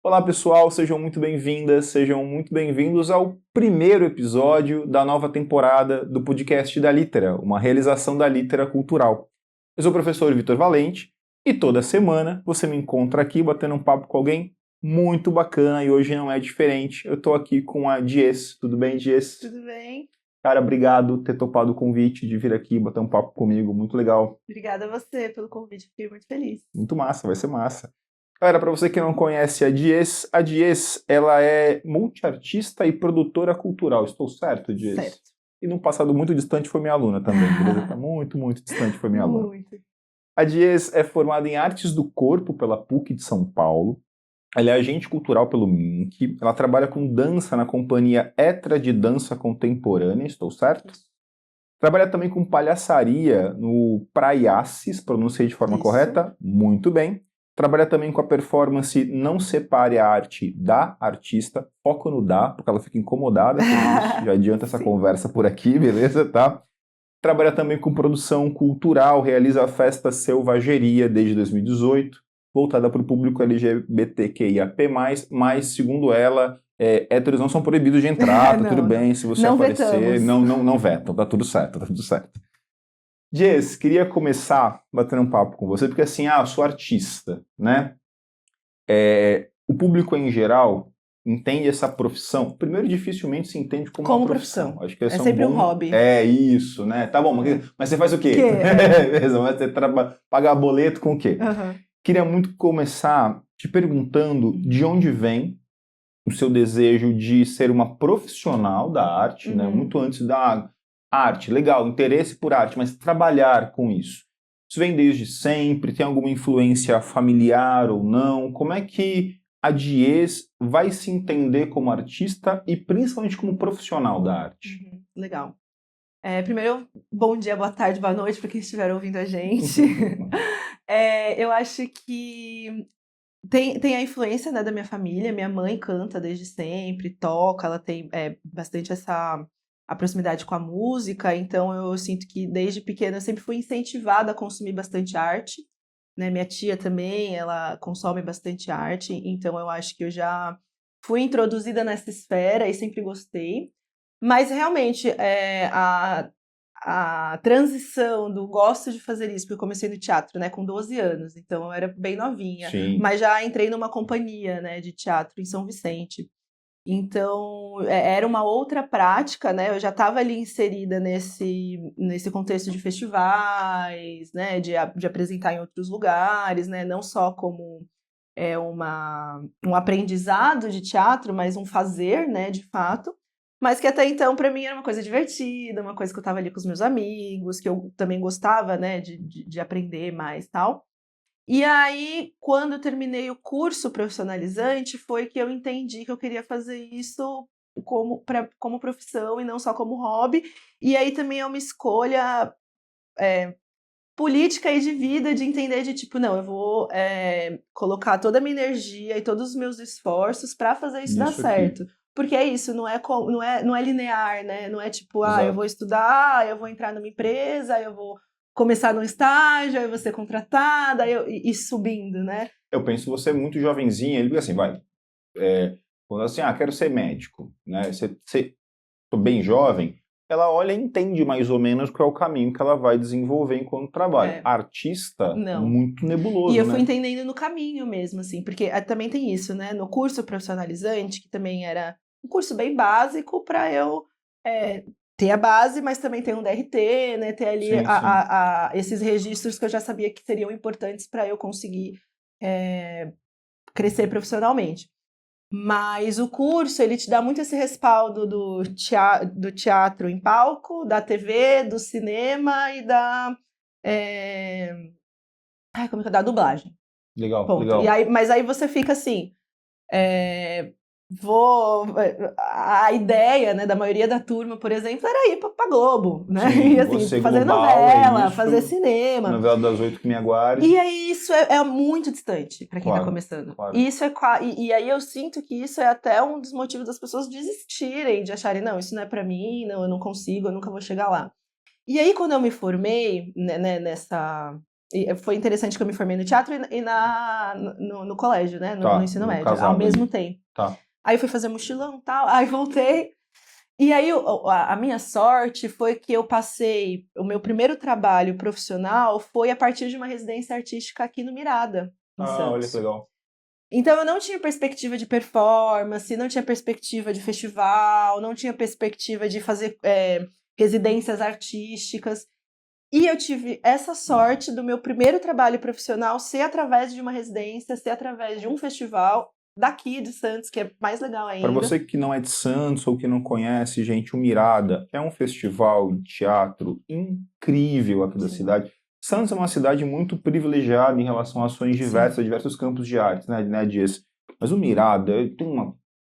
Olá pessoal, sejam muito bem-vindas, sejam muito bem-vindos ao primeiro episódio da nova temporada do podcast da Litera, uma realização da Litera Cultural. Eu sou o professor Vitor Valente e toda semana você me encontra aqui batendo um papo com alguém muito bacana e hoje não é diferente. Eu estou aqui com a Dies. Tudo bem, Dies? Tudo bem? Cara, obrigado por ter topado o convite de vir aqui bater um papo comigo, muito legal. Obrigada a você pelo convite, fiquei muito feliz. Muito massa, vai ser massa. Galera, para você que não conhece a Dies, ela é multiartista e produtora cultural. Estou certo, Dies? Certo. E num passado muito distante foi minha aluna também, beleza? Tá muito, muito distante foi minha aluna. Muito. A Dies é formada em Artes do Corpo pela PUC de São Paulo. Ela é agente cultural pelo MINC. Ela trabalha com dança na companhia Etra de Dança Contemporânea, estou certo? Trabalha também com palhaçaria no Praiaces, pronunciei de forma Isso. correta? Muito bem. Trabalha também com a performance Não Separe a Arte da Artista, foco no dá, porque ela fica incomodada com isso, já adianta essa Sim. conversa por aqui, beleza, tá? Trabalha também com produção cultural, realiza a festa Selvageria desde 2018, voltada para o público LGBTQIAP+, mas, segundo ela, héteros não são proibidos de entrar, tá Não, tudo não. bem, se você Não aparecer, vetamos. não vetam, tá tudo certo, tá tudo certo. Jess, queria começar batendo um papo com você, porque assim, eu sou artista, né? O público em geral entende essa profissão, primeiro dificilmente se entende como uma profissão. Acho que esse É sempre um bom... hobby. É isso, né? Tá bom, mas você faz o quê? Beleza, mas você pagar boleto com o quê? Uhum. Queria muito começar te perguntando de onde vem o seu desejo de ser uma profissional da arte, né? Muito antes da arte, legal, interesse por arte, mas trabalhar com isso. Isso vem desde sempre? Tem alguma influência familiar ou não? Como é que a Dies vai se entender como artista e principalmente como profissional da arte? Legal. Primeiro, bom dia, boa tarde, boa noite para quem estiver ouvindo a gente. Eu acho que tem a influência, né, da minha família. Minha mãe canta desde sempre, toca, ela tem bastante a proximidade com a música, então eu sinto que desde pequena eu sempre fui incentivada a consumir bastante arte, né? Minha tia também, ela consome bastante arte, então eu acho que eu já fui introduzida nessa esfera e sempre gostei. Mas realmente a transição do gosto de fazer isso, porque eu comecei no teatro, né, com 12 anos, então eu era bem novinha, Sim. mas já entrei numa companhia, né, de teatro em São Vicente. Então, era uma outra prática, né? Eu já estava ali inserida nesse contexto de festivais, né? De apresentar em outros lugares, né? Não só como um aprendizado de teatro, mas um fazer, né? De fato. Mas que até então, para mim, era uma coisa divertida, uma coisa que eu estava ali com os meus amigos, que eu também gostava, né? De aprender mais e tal. E aí, quando eu terminei o curso profissionalizante, foi que eu entendi que eu queria fazer isso como profissão e não só como hobby. E aí também é uma escolha política e de vida, de entender de tipo, não, eu vou colocar toda a minha energia e todos os meus esforços para fazer isso dar certo. Porque é isso, não é linear, né? Não é tipo, Exato. eu vou estudar, eu vou entrar numa empresa, eu vou começar num estágio, aí eu vou ser contratada, e subindo, né? Eu penso você é muito jovenzinha, ele fica assim, quando assim, quero ser médico, né? Tô bem jovem, ela olha e entende mais ou menos qual é o caminho que ela vai desenvolver enquanto trabalha. Artista é Não. muito nebuloso, E eu fui né? entendendo no caminho mesmo, assim, porque também tem isso, né? No curso profissionalizante, que também era um curso bem básico para eu ter a base, mas também ter um DRT, né? Ter ali Sim, esses registros que eu já sabia que seriam importantes para eu conseguir crescer profissionalmente. Mas o curso, ele te dá muito esse respaldo do teatro em palco, da TV, do cinema e da da dublagem. Legal, Ponto. legal. E aí, mas aí você fica assim, a ideia, né, da maioria da turma, por exemplo, era ir pra Globo, né? Sim, E assim, você fazer global, novela, isso, fazer cinema. novela das 8 que me aguarde. E aí isso é muito distante para quem Claro, tá começando. claro. E isso e aí eu sinto que isso é até um dos motivos das pessoas desistirem, de acharem, não, isso não é para mim, não, eu não consigo, eu nunca vou chegar lá. E aí quando eu me formei, né, E foi interessante que eu me formei no teatro e no colégio, né? No ensino médio, ao mesmo tempo. Tá. Aí eu fui fazer mochilão e tal, aí voltei. E aí a minha sorte foi que eu passei, o meu primeiro trabalho profissional foi a partir de uma residência artística aqui no Mirada, em Santos. Olha que legal. Então eu não tinha perspectiva de performance, não tinha perspectiva de festival, não tinha perspectiva de fazer residências artísticas. E eu tive essa sorte do meu primeiro trabalho profissional ser através de uma residência, ser através de um festival daqui de Santos, que é mais legal ainda. Para você que não é de Santos ou que não conhece, gente, o Mirada é um festival de teatro incrível aqui da cidade. Santos é uma cidade muito privilegiada em relação a ações diversas, diversos campos de arte, né, Dias? Mas o Mirada,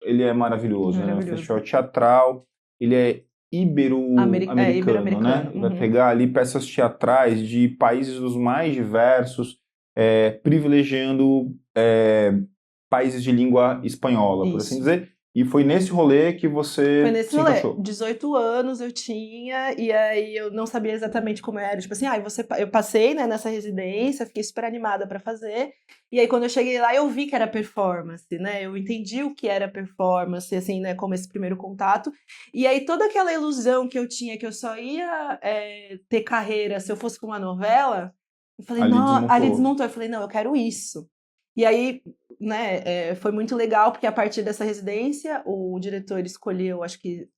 ele é maravilhoso, né? É um festival teatral, ele é ibero-americano, né? Vai pegar ali peças teatrais de países dos mais diversos, privilegiando países de língua espanhola, por assim dizer. E foi nesse rolê que você se encaixou. 18 anos eu tinha, e aí eu não sabia exatamente como era. Tipo assim, eu passei, né, nessa residência, fiquei super animada para fazer. E aí quando eu cheguei lá, eu vi que era performance, né? Eu entendi o que era performance, assim, né, como esse primeiro contato. E aí toda aquela ilusão que eu tinha, que eu só ia ter carreira se eu fosse com uma novela, eu falei, ali desmontou. Eu falei, não, eu quero isso. E aí, né, foi muito legal, porque a partir dessa residência, o diretor escolheu, acho que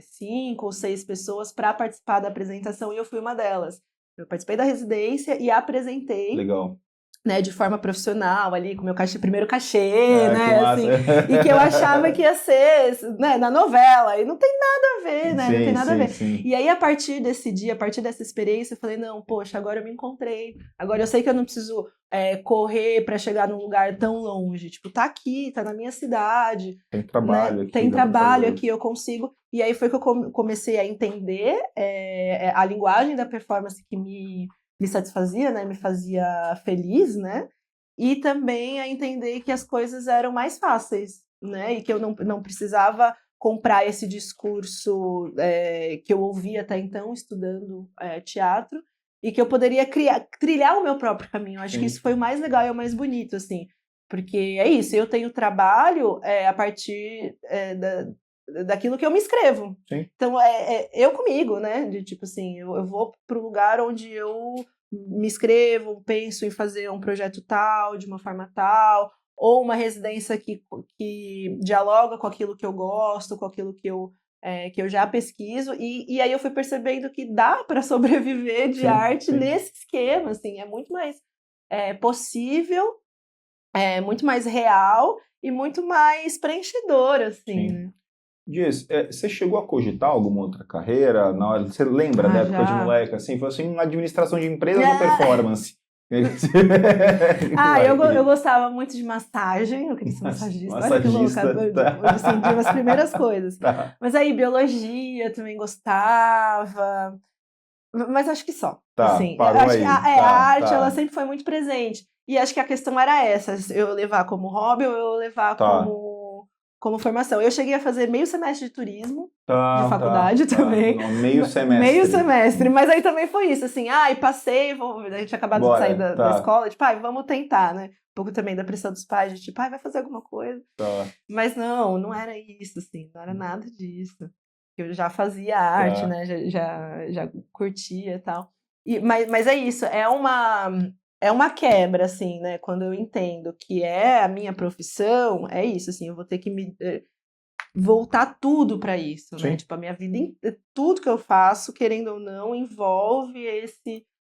5 ou 6 pessoas para participar da apresentação, e eu fui uma delas. Eu participei da residência e apresentei. Legal. Né, de forma profissional, ali, com o meu primeiro cachê, né, assim, e que eu achava que ia ser, né, na novela, e não tem nada a ver, né, não tem nada a ver. Sim. E aí, a partir desse dia, a partir dessa experiência, eu falei, não, poxa, agora eu me encontrei, agora eu sei que eu não preciso correr para chegar num lugar tão longe, tipo, tá aqui, tá na minha cidade. Tem trabalho, né? Aqui. Tem trabalho aqui, eu consigo. E aí foi que eu comecei a entender a linguagem da performance que me satisfazia, né, me fazia feliz, né, e também a entender que as coisas eram mais fáceis, né, e que eu não precisava comprar esse discurso que eu ouvia até então estudando teatro, e que eu poderia trilhar o meu próprio caminho. Acho que isso foi o mais legal e o mais bonito, assim, porque é isso, eu tenho trabalho a partir daquilo que eu me inscrevo. Sim. Então, eu comigo, né? De tipo assim, eu vou para o lugar onde eu me inscrevo, penso em fazer um projeto tal, de uma forma tal, ou uma residência que dialoga com aquilo que eu gosto, com aquilo que eu já pesquiso, e aí eu fui percebendo que dá para sobreviver de arte nesse esquema, assim, é muito mais possível, muito mais real e muito mais preenchedor, assim, né? Dias, você chegou a cogitar alguma outra carreira? Na hora, você lembra da época de moleque? Assim, foi assim, uma administração de empresas ou performance? Eu gostava muito de massagem, eu queria ser massagista. Olha que louca, assim, de umas primeiras coisas. Tá. Mas aí, biologia também gostava, mas acho que só. Tá, assim, parou acho aí. Que a arte, ela sempre foi muito presente. E acho que a questão era essa, eu levar como hobby ou eu levar como formação. Eu cheguei a fazer meio semestre de turismo, de faculdade também. Não, meio semestre. Meio semestre, mas aí também foi isso, assim, passei, a gente tinha acabado de sair da escola, tipo, vamos tentar, né? Um pouco também da pressão dos pais, de tipo, vai fazer alguma coisa. Mas não era isso, assim, não era nada disso. Eu já fazia arte, né? Já curtia e tal. Mas é isso, é uma quebra, assim, né? Quando eu entendo que é a minha profissão, é isso, assim, eu vou ter que voltar tudo para isso, né? Tipo, a minha vida, tudo que eu faço, querendo ou não, envolve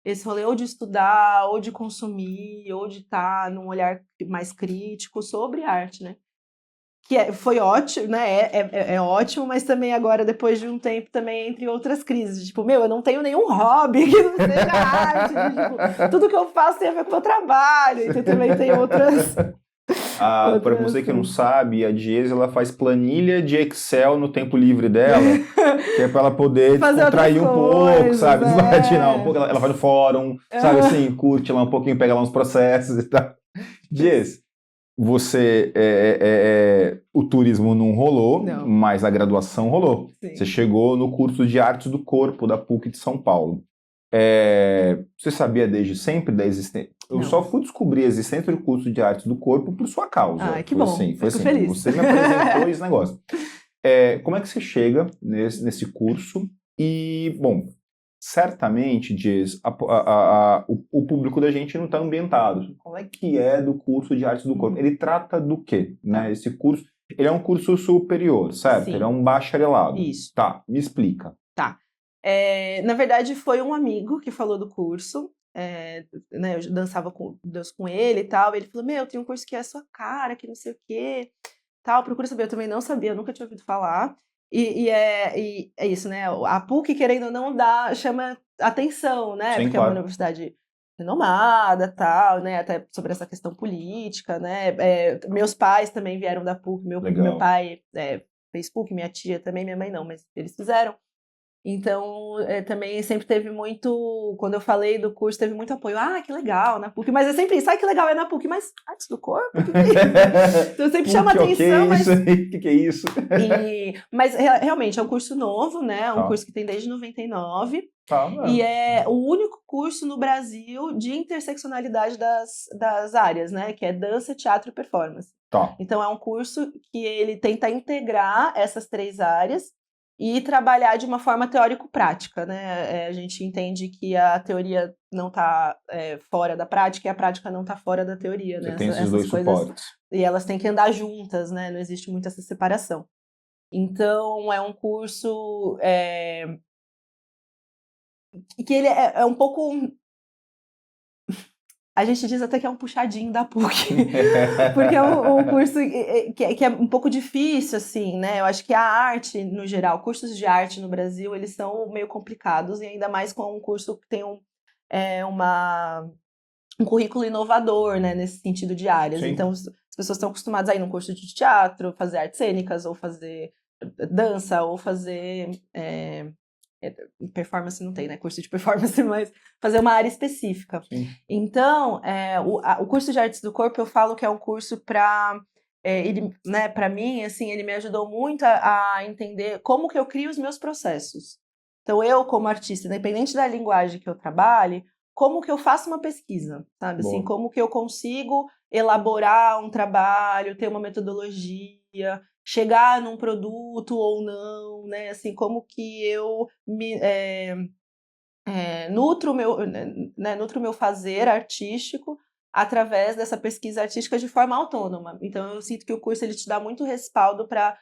esse rolê ou de estudar, ou de consumir, ou de estar num olhar mais crítico sobre arte, né? Que foi ótimo, né? É ótimo, mas também agora, depois de um tempo, também entre outras crises. Tipo, eu não tenho nenhum hobby que não seja arte. Tipo, tudo que eu faço tem a ver com o meu trabalho. Então também tem outras... Para você que não sabe, a Diese, ela faz planilha de Excel no tempo livre dela, que é para ela poder descontrair um pouco, sabe? Desbaratinar um pouco. Ela vai no fórum, sabe assim, curte lá um pouquinho, pega lá uns processos e tal. Diese, você, o turismo não rolou, mas a graduação rolou. Sim. Você chegou no curso de Artes do Corpo da PUC de São Paulo. Você sabia desde sempre da existência? Eu Não. só fui descobrir a existência do curso de artes do corpo por sua causa. Ah, que bom. Foi Fico assim, feliz. você me apresentou esse negócio. Como é que você chega nesse curso? E, bom, certamente, Dias, o público da gente não está ambientado. Como é que é do curso de artes do corpo? Ele trata do quê? Né? Esse curso, ele é um curso superior, certo? Sim. Ele é um bacharelado. Isso. Tá, me explica. Tá. Na verdade, foi um amigo que falou do curso. Né, eu dançava com ele e tal. E ele falou: Meu, tem um curso que é a sua cara, que não sei o quê. Tal, procura saber. Eu também não sabia, eu nunca tinha ouvido falar. E é isso, né? A PUC, querendo ou não, chama atenção, né? Sim, Porque claro. é uma universidade renomada, tal, né? Até sobre essa questão política, né? Meus pais também vieram da PUC. Meu pai fez PUC, minha tia também, minha mãe não, mas eles fizeram. Então, também sempre teve muito... Quando eu falei do curso, teve muito apoio. Ah, que legal, na PUC. Mas é sempre isso. Ah, que legal, é na PUC. Mas artes do corpo? O que é isso? Então, sempre chama atenção, mas... O que é isso? Mas, realmente, é um curso novo, né? É um curso que tem desde 99. E é o único curso no Brasil de interseccionalidade das áreas, né? Que é dança, teatro e performance. Então, é um curso que ele tenta integrar essas 3 áreas e trabalhar de uma forma teórico-prática, né? A gente entende que a teoria não está fora da prática e a prática não está fora da teoria, né? Você tem esses dois coisas, suportes. E elas têm que andar juntas, né? Não existe muito essa separação. Então, é um curso que ele é um pouco... A gente diz até que é um puxadinho da PUC, porque é um curso que é um pouco difícil, assim, né? Eu acho que a arte, no geral, cursos de arte no Brasil, eles são meio complicados, e ainda mais com um curso que tem um currículo inovador, né? Nesse sentido de áreas. Sim. Então, as pessoas estão acostumadas a ir num curso de teatro, fazer artes cênicas, ou fazer dança, ou fazer... performance não tem, né? Curso de performance, mas fazer uma área específica. Sim. Então, o curso de artes do corpo, eu falo que é um curso para... ele, né, para mim, assim, ele me ajudou muito a entender como que eu crio os meus processos. Então, eu, como artista, independente da linguagem que eu trabalhe, como que eu faço uma pesquisa, sabe? Assim, como que eu consigo elaborar um trabalho, ter uma metodologia, chegar num produto ou não, né? Assim, como que eu nutro o meu fazer artístico através dessa pesquisa artística de forma autônoma. Então, eu sinto que o curso ele te dá muito respaldo para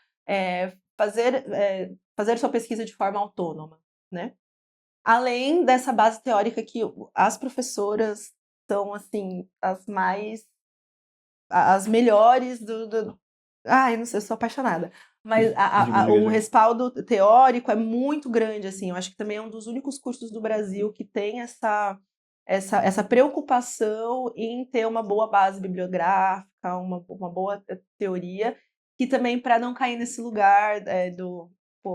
fazer sua pesquisa de forma autônoma, né? Além dessa base teórica que as professoras são, assim, as melhores Ai, não sei, eu sou apaixonada. Mas o respaldo teórico é muito grande, assim. Eu acho que também é um dos únicos cursos do Brasil que tem essa preocupação em ter uma boa base bibliográfica, uma boa teoria, que também para não cair nesse lugar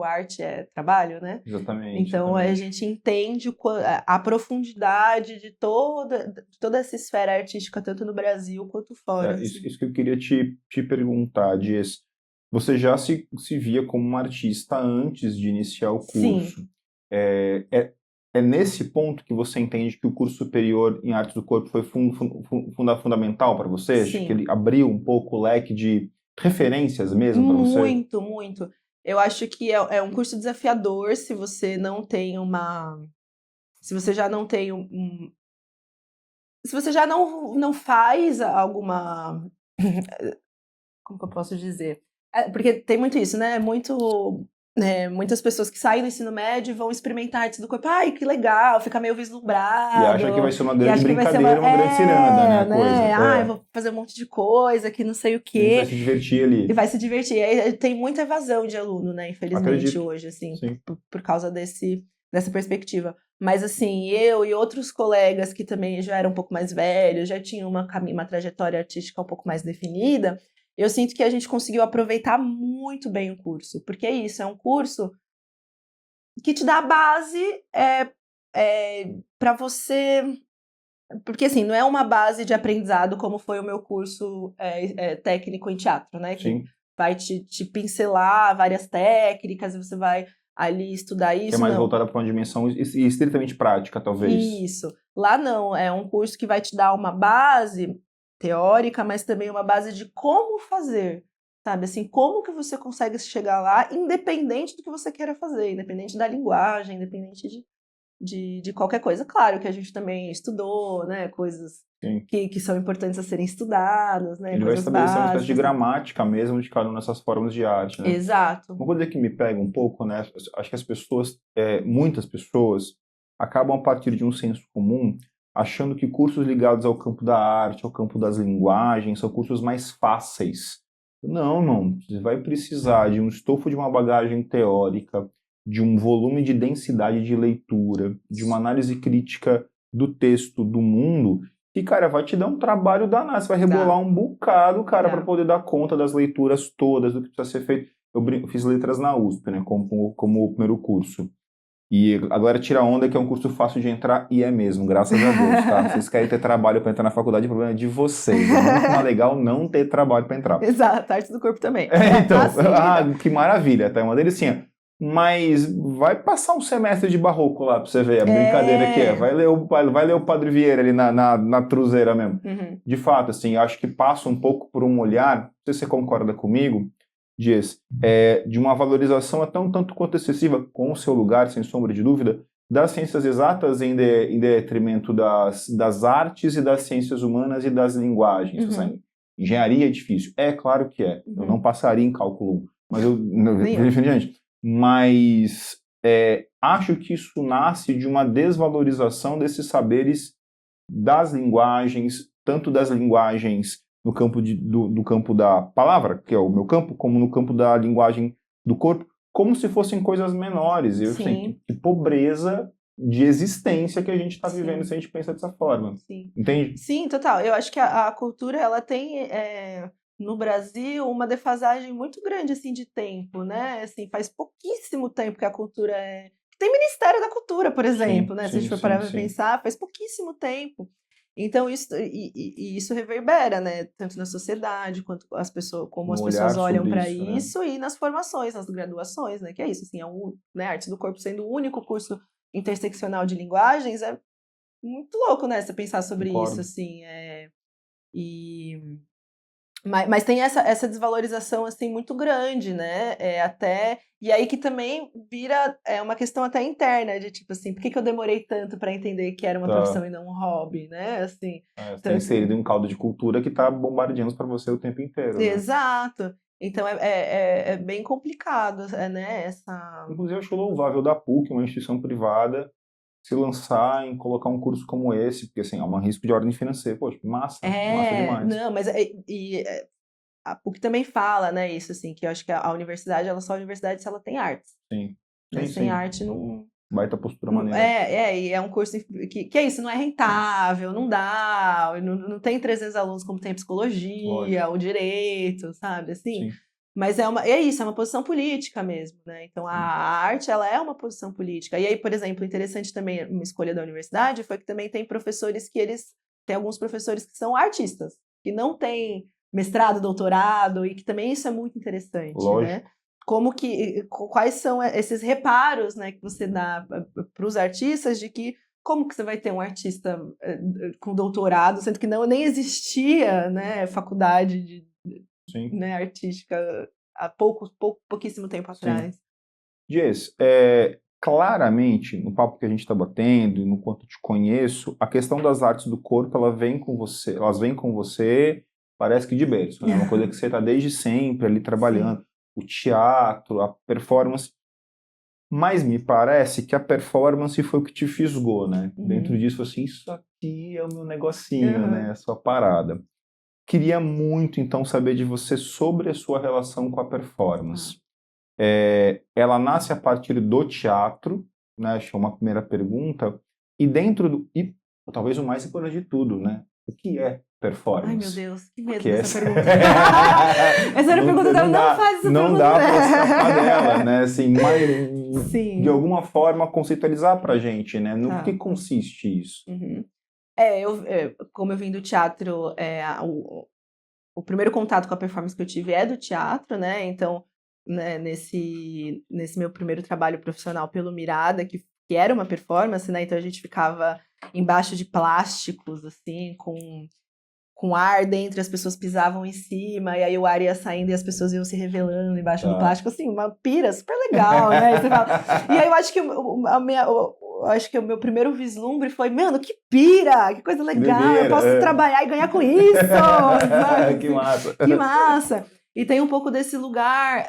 arte é trabalho, né? Exatamente. Então, a gente entende a profundidade de toda essa esfera artística, tanto no Brasil quanto fora. Isso que eu queria te perguntar, Dias. Você já se via como uma artista antes de iniciar o curso. Sim. É nesse ponto que você entende que o curso superior em artes do corpo foi fundamental para você? Sim. Que ele abriu um pouco o leque de referências mesmo para você? Muito, muito. Eu acho que é um curso desafiador se você não tem se você já não tem se você já não faz alguma... Como que eu posso dizer? Porque tem muito isso, né? Muitas pessoas que saem do ensino médio vão experimentar artes do corpo. Ai, que legal, fica meio vislumbrado. E acha que vai ser uma grande brincadeira, uma grande ciranda, né? Coisa. Eu vou fazer um monte de coisa que não sei o quê. E vai se divertir ali. E vai se divertir. E tem muita evasão de aluno, né? Infelizmente, Acredito. hoje, assim, por causa dessa perspectiva. Mas, assim, eu e outros colegas que também já eram um pouco mais velhos, já tinham uma trajetória artística um pouco mais definida, eu sinto que a gente conseguiu aproveitar muito bem o curso. Porque é isso, é um curso que te dá a base para você... Porque, assim, não é uma base de aprendizado como foi o meu curso técnico em teatro, né? Que vai te pincelar várias técnicas, e você vai ali estudar isso. Que é mais não. voltada para uma dimensão estritamente prática, talvez. Isso. Lá não, é um curso que vai te dar uma base teórica, mas também uma base de como fazer, sabe? Assim, como que você consegue chegar lá, independente do que você queira fazer, independente da linguagem, independente de qualquer coisa. Claro que a gente também estudou, né, coisas que são importantes a serem estudadas, né, Ele vai coisas estabelecer uma espécie básicas. de gramática mesmo de cada uma dessas formas de arte, né? Exato. Uma coisa que me pega um pouco, né? Acho que as pessoas, muitas pessoas, acabam a partir de um senso comum achando que cursos ligados ao campo da arte, ao campo das linguagens, são cursos mais fáceis. Não, não. Você vai precisar de um estofo de uma bagagem teórica, de um volume de densidade de leitura, de uma análise crítica do texto, do mundo, que, cara, vai te dar um trabalho danado. Você vai rebolar um bocado, cara, para poder dar conta das leituras todas, do que precisa ser feito. Eu fiz letras na USP, né, como primeiro curso. E agora tira onda que é um curso fácil de entrar, e é mesmo, graças a Deus, tá? Vocês querem ter trabalho para entrar na faculdade, o problema é de vocês. É muito mais legal não ter trabalho para entrar. Exato, arte do corpo também. Então, que maravilha, tá? É uma delicinha. Mas vai passar um semestre de barroco lá pra você ver a brincadeira que é. Vai ler o Padre Vieira ali na truzeira mesmo. Uhum. De fato, assim, acho que passa um pouco por um olhar, não sei se você concorda comigo, Dias, de uma valorização até um tanto quanto excessiva, com o seu lugar, sem sombra de dúvida, das ciências exatas em detrimento das artes e das ciências humanas e das linguagens. Uhum. Assim, engenharia é difícil. É claro que é. Eu não passaria em cálculo 1. Mas definitivamente. Mas acho que isso nasce de uma desvalorização desses saberes das linguagens, tanto das linguagens no campo do campo da palavra, que é o meu campo, como no campo da linguagem do corpo, como se fossem coisas menores. Eu sei que pobreza de existência que a gente está vivendo se a gente pensa dessa forma. Sim. Entende? Sim, total. Eu acho que a cultura, ela tem, no Brasil, uma defasagem muito grande, assim, de tempo, né? Assim, faz pouquíssimo tempo que a cultura é... Tem Ministério da Cultura, por exemplo, né? Se a gente for parar para pensar, faz pouquíssimo tempo. Então, isso reverbera, né? Tanto na sociedade, quanto as pessoas, como as pessoas olham para isso, né? E nas formações, nas graduações, né? Que é isso, assim, né? Arte do corpo sendo o único curso interseccional de linguagens, é muito louco, né? Você pensar sobre isso, assim. Mas tem essa desvalorização, assim, muito grande, né? E aí que também vira uma questão até interna, de tipo assim, por que eu demorei tanto para entender que era uma profissão e não um hobby, né? Assim, você tá inserido em um caldo de cultura que tá bombardeando para você o tempo inteiro, né? Exato. Então é bem complicado, né? Inclusive, eu acho louvável da PUC, uma instituição privada, se lançar em colocar um curso como esse, porque assim, é um risco de ordem financeira. Poxa, massa demais. Não, mas a PUC também fala, né, isso assim, que eu acho que a universidade, ela só é universidade se ela tem artes. Sim. Sem arte não... Baita postura maneira. E é um curso que é isso, não é rentável, não dá, não tem 300 alunos como tem psicologia, ou direito, sabe, assim. Sim. Mas é isso, é uma posição política mesmo, né? Então a arte, ela é uma posição política. E aí, por exemplo, interessante também uma escolha da universidade foi que também tem professores tem alguns professores que são artistas, que não têm mestrado, doutorado, e que também isso é muito interessante, né? Quais são esses reparos, né, que você dá para os artistas de que como que você vai ter um artista com doutorado, sendo que nem existia, né, faculdade né, artística há pouquíssimo tempo atrás. Jess, claramente, no papo que a gente está batendo, no quanto te conheço, a questão das artes do corpo, elas vêm com você, parece que de berço, né? É uma coisa que você está desde sempre ali trabalhando. O teatro, a performance. Mas me parece que a performance foi o que te fisgou, né? Dentro disso, assim, isso aqui é o meu negocinho, né? A sua parada. Queria muito, então, saber de você sobre a sua relação com a performance. Ela nasce a partir do teatro, né? Acho que é uma primeira pergunta. E e talvez o mais importante de tudo, né? O que é performance? Ai, meu Deus, que medo dessa pergunta. Essa era a pergunta dela, não faz essa pergunta. Não dá para escapar dela, né? Assim, mas, de alguma forma, conceitualizar pra gente, né? No que consiste isso? Como eu vim do teatro, o primeiro contato com a performance que eu tive é do teatro, né? Então, né, nesse meu primeiro trabalho profissional pelo Mirada, que era uma performance, né? Então a gente ficava embaixo de plásticos, assim, com ar dentro, as pessoas pisavam em cima, e aí o ar ia saindo e as pessoas iam se revelando embaixo do plástico, assim, uma pira super legal, né? E, você fala... e aí eu acho que acho que o meu primeiro vislumbre foi, mano, que pira, que coisa legal, eu posso trabalhar e ganhar com isso, sabe? Que massa. Que massa. E tem um pouco desse lugar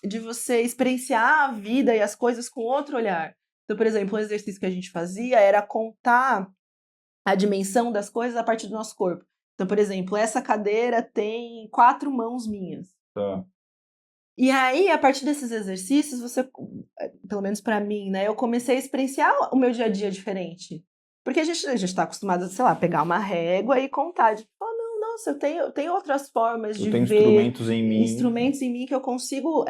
de você experienciar a vida e as coisas com outro olhar. Então, por exemplo, um exercício que a gente fazia era contar a dimensão das coisas a partir do nosso corpo. Então, por exemplo, essa cadeira tem 4 mãos minhas. Tá. E aí, a partir desses exercícios, você, pelo menos para mim, né, eu comecei a experienciar o meu dia a dia diferente. Porque a gente está acostumado a, sei lá, pegar uma régua e contar. De, oh, não, nossa, eu tenho outras formas de ver. Instrumentos em mim. Instrumentos em mim que eu consigo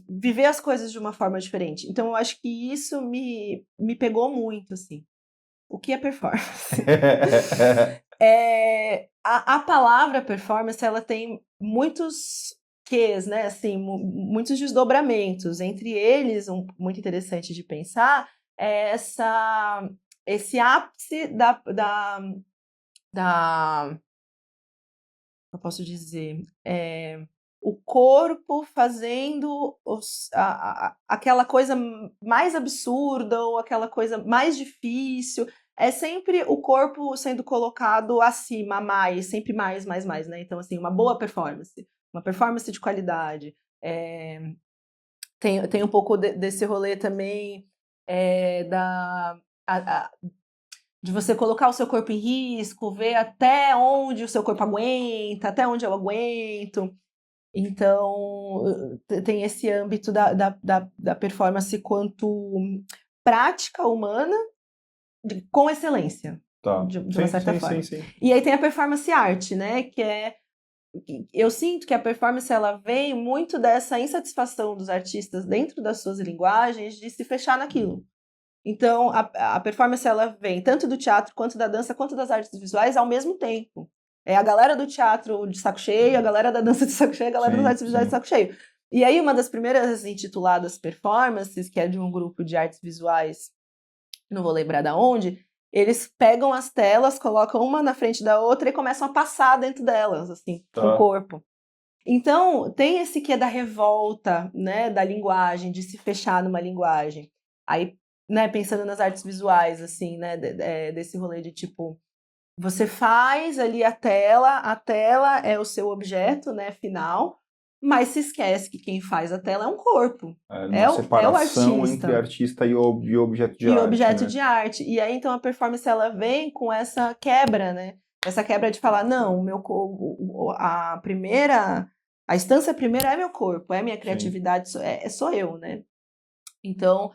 viver as coisas de uma forma diferente. Então, eu acho que isso me pegou muito, assim. O que é performance? A palavra performance, ela tem muitos quês, né? Assim, muitos desdobramentos. Entre eles, muito interessante de pensar é esse ápice eu posso dizer, o corpo fazendo aquela coisa mais absurda ou aquela coisa mais difícil. É sempre o corpo sendo colocado acima, mais, sempre mais, né? Então, assim, uma boa performance, uma performance de qualidade. Tem um pouco desse rolê também de você colocar o seu corpo em risco, ver até onde o seu corpo aguenta, até onde eu aguento. Então, tem esse âmbito da performance quanto prática humana com excelência, tá. de uma certa forma. Sim. E aí tem a performance arte, né? Eu sinto que a performance ela vem muito dessa insatisfação dos artistas dentro das suas linguagens de se fechar naquilo. Então, a performance ela vem tanto do teatro, quanto da dança, quanto das artes visuais ao mesmo tempo. É a galera do teatro de saco cheio, a galera da dança de saco cheio, a galera das artes visuais de saco cheio. E aí, uma das primeiras intituladas performances, que é de um grupo de artes visuais, não vou lembrar da onde, eles pegam as telas, colocam uma na frente da outra e começam a passar dentro delas, assim, com o corpo. Então, tem esse quê da revolta, né, da linguagem, de se fechar numa linguagem. Aí, né, pensando nas artes visuais, assim, né, desse rolê de tipo, você faz ali a tela é o seu objeto, né, final, mas se esquece que quem faz a tela é um corpo, é o artista. Entre artista e objeto de arte. E objeto de arte. E aí, então, a performance, ela vem com essa quebra, né, essa quebra de falar, não, a instância primeira é meu corpo, é minha criatividade, sou eu, né. Então,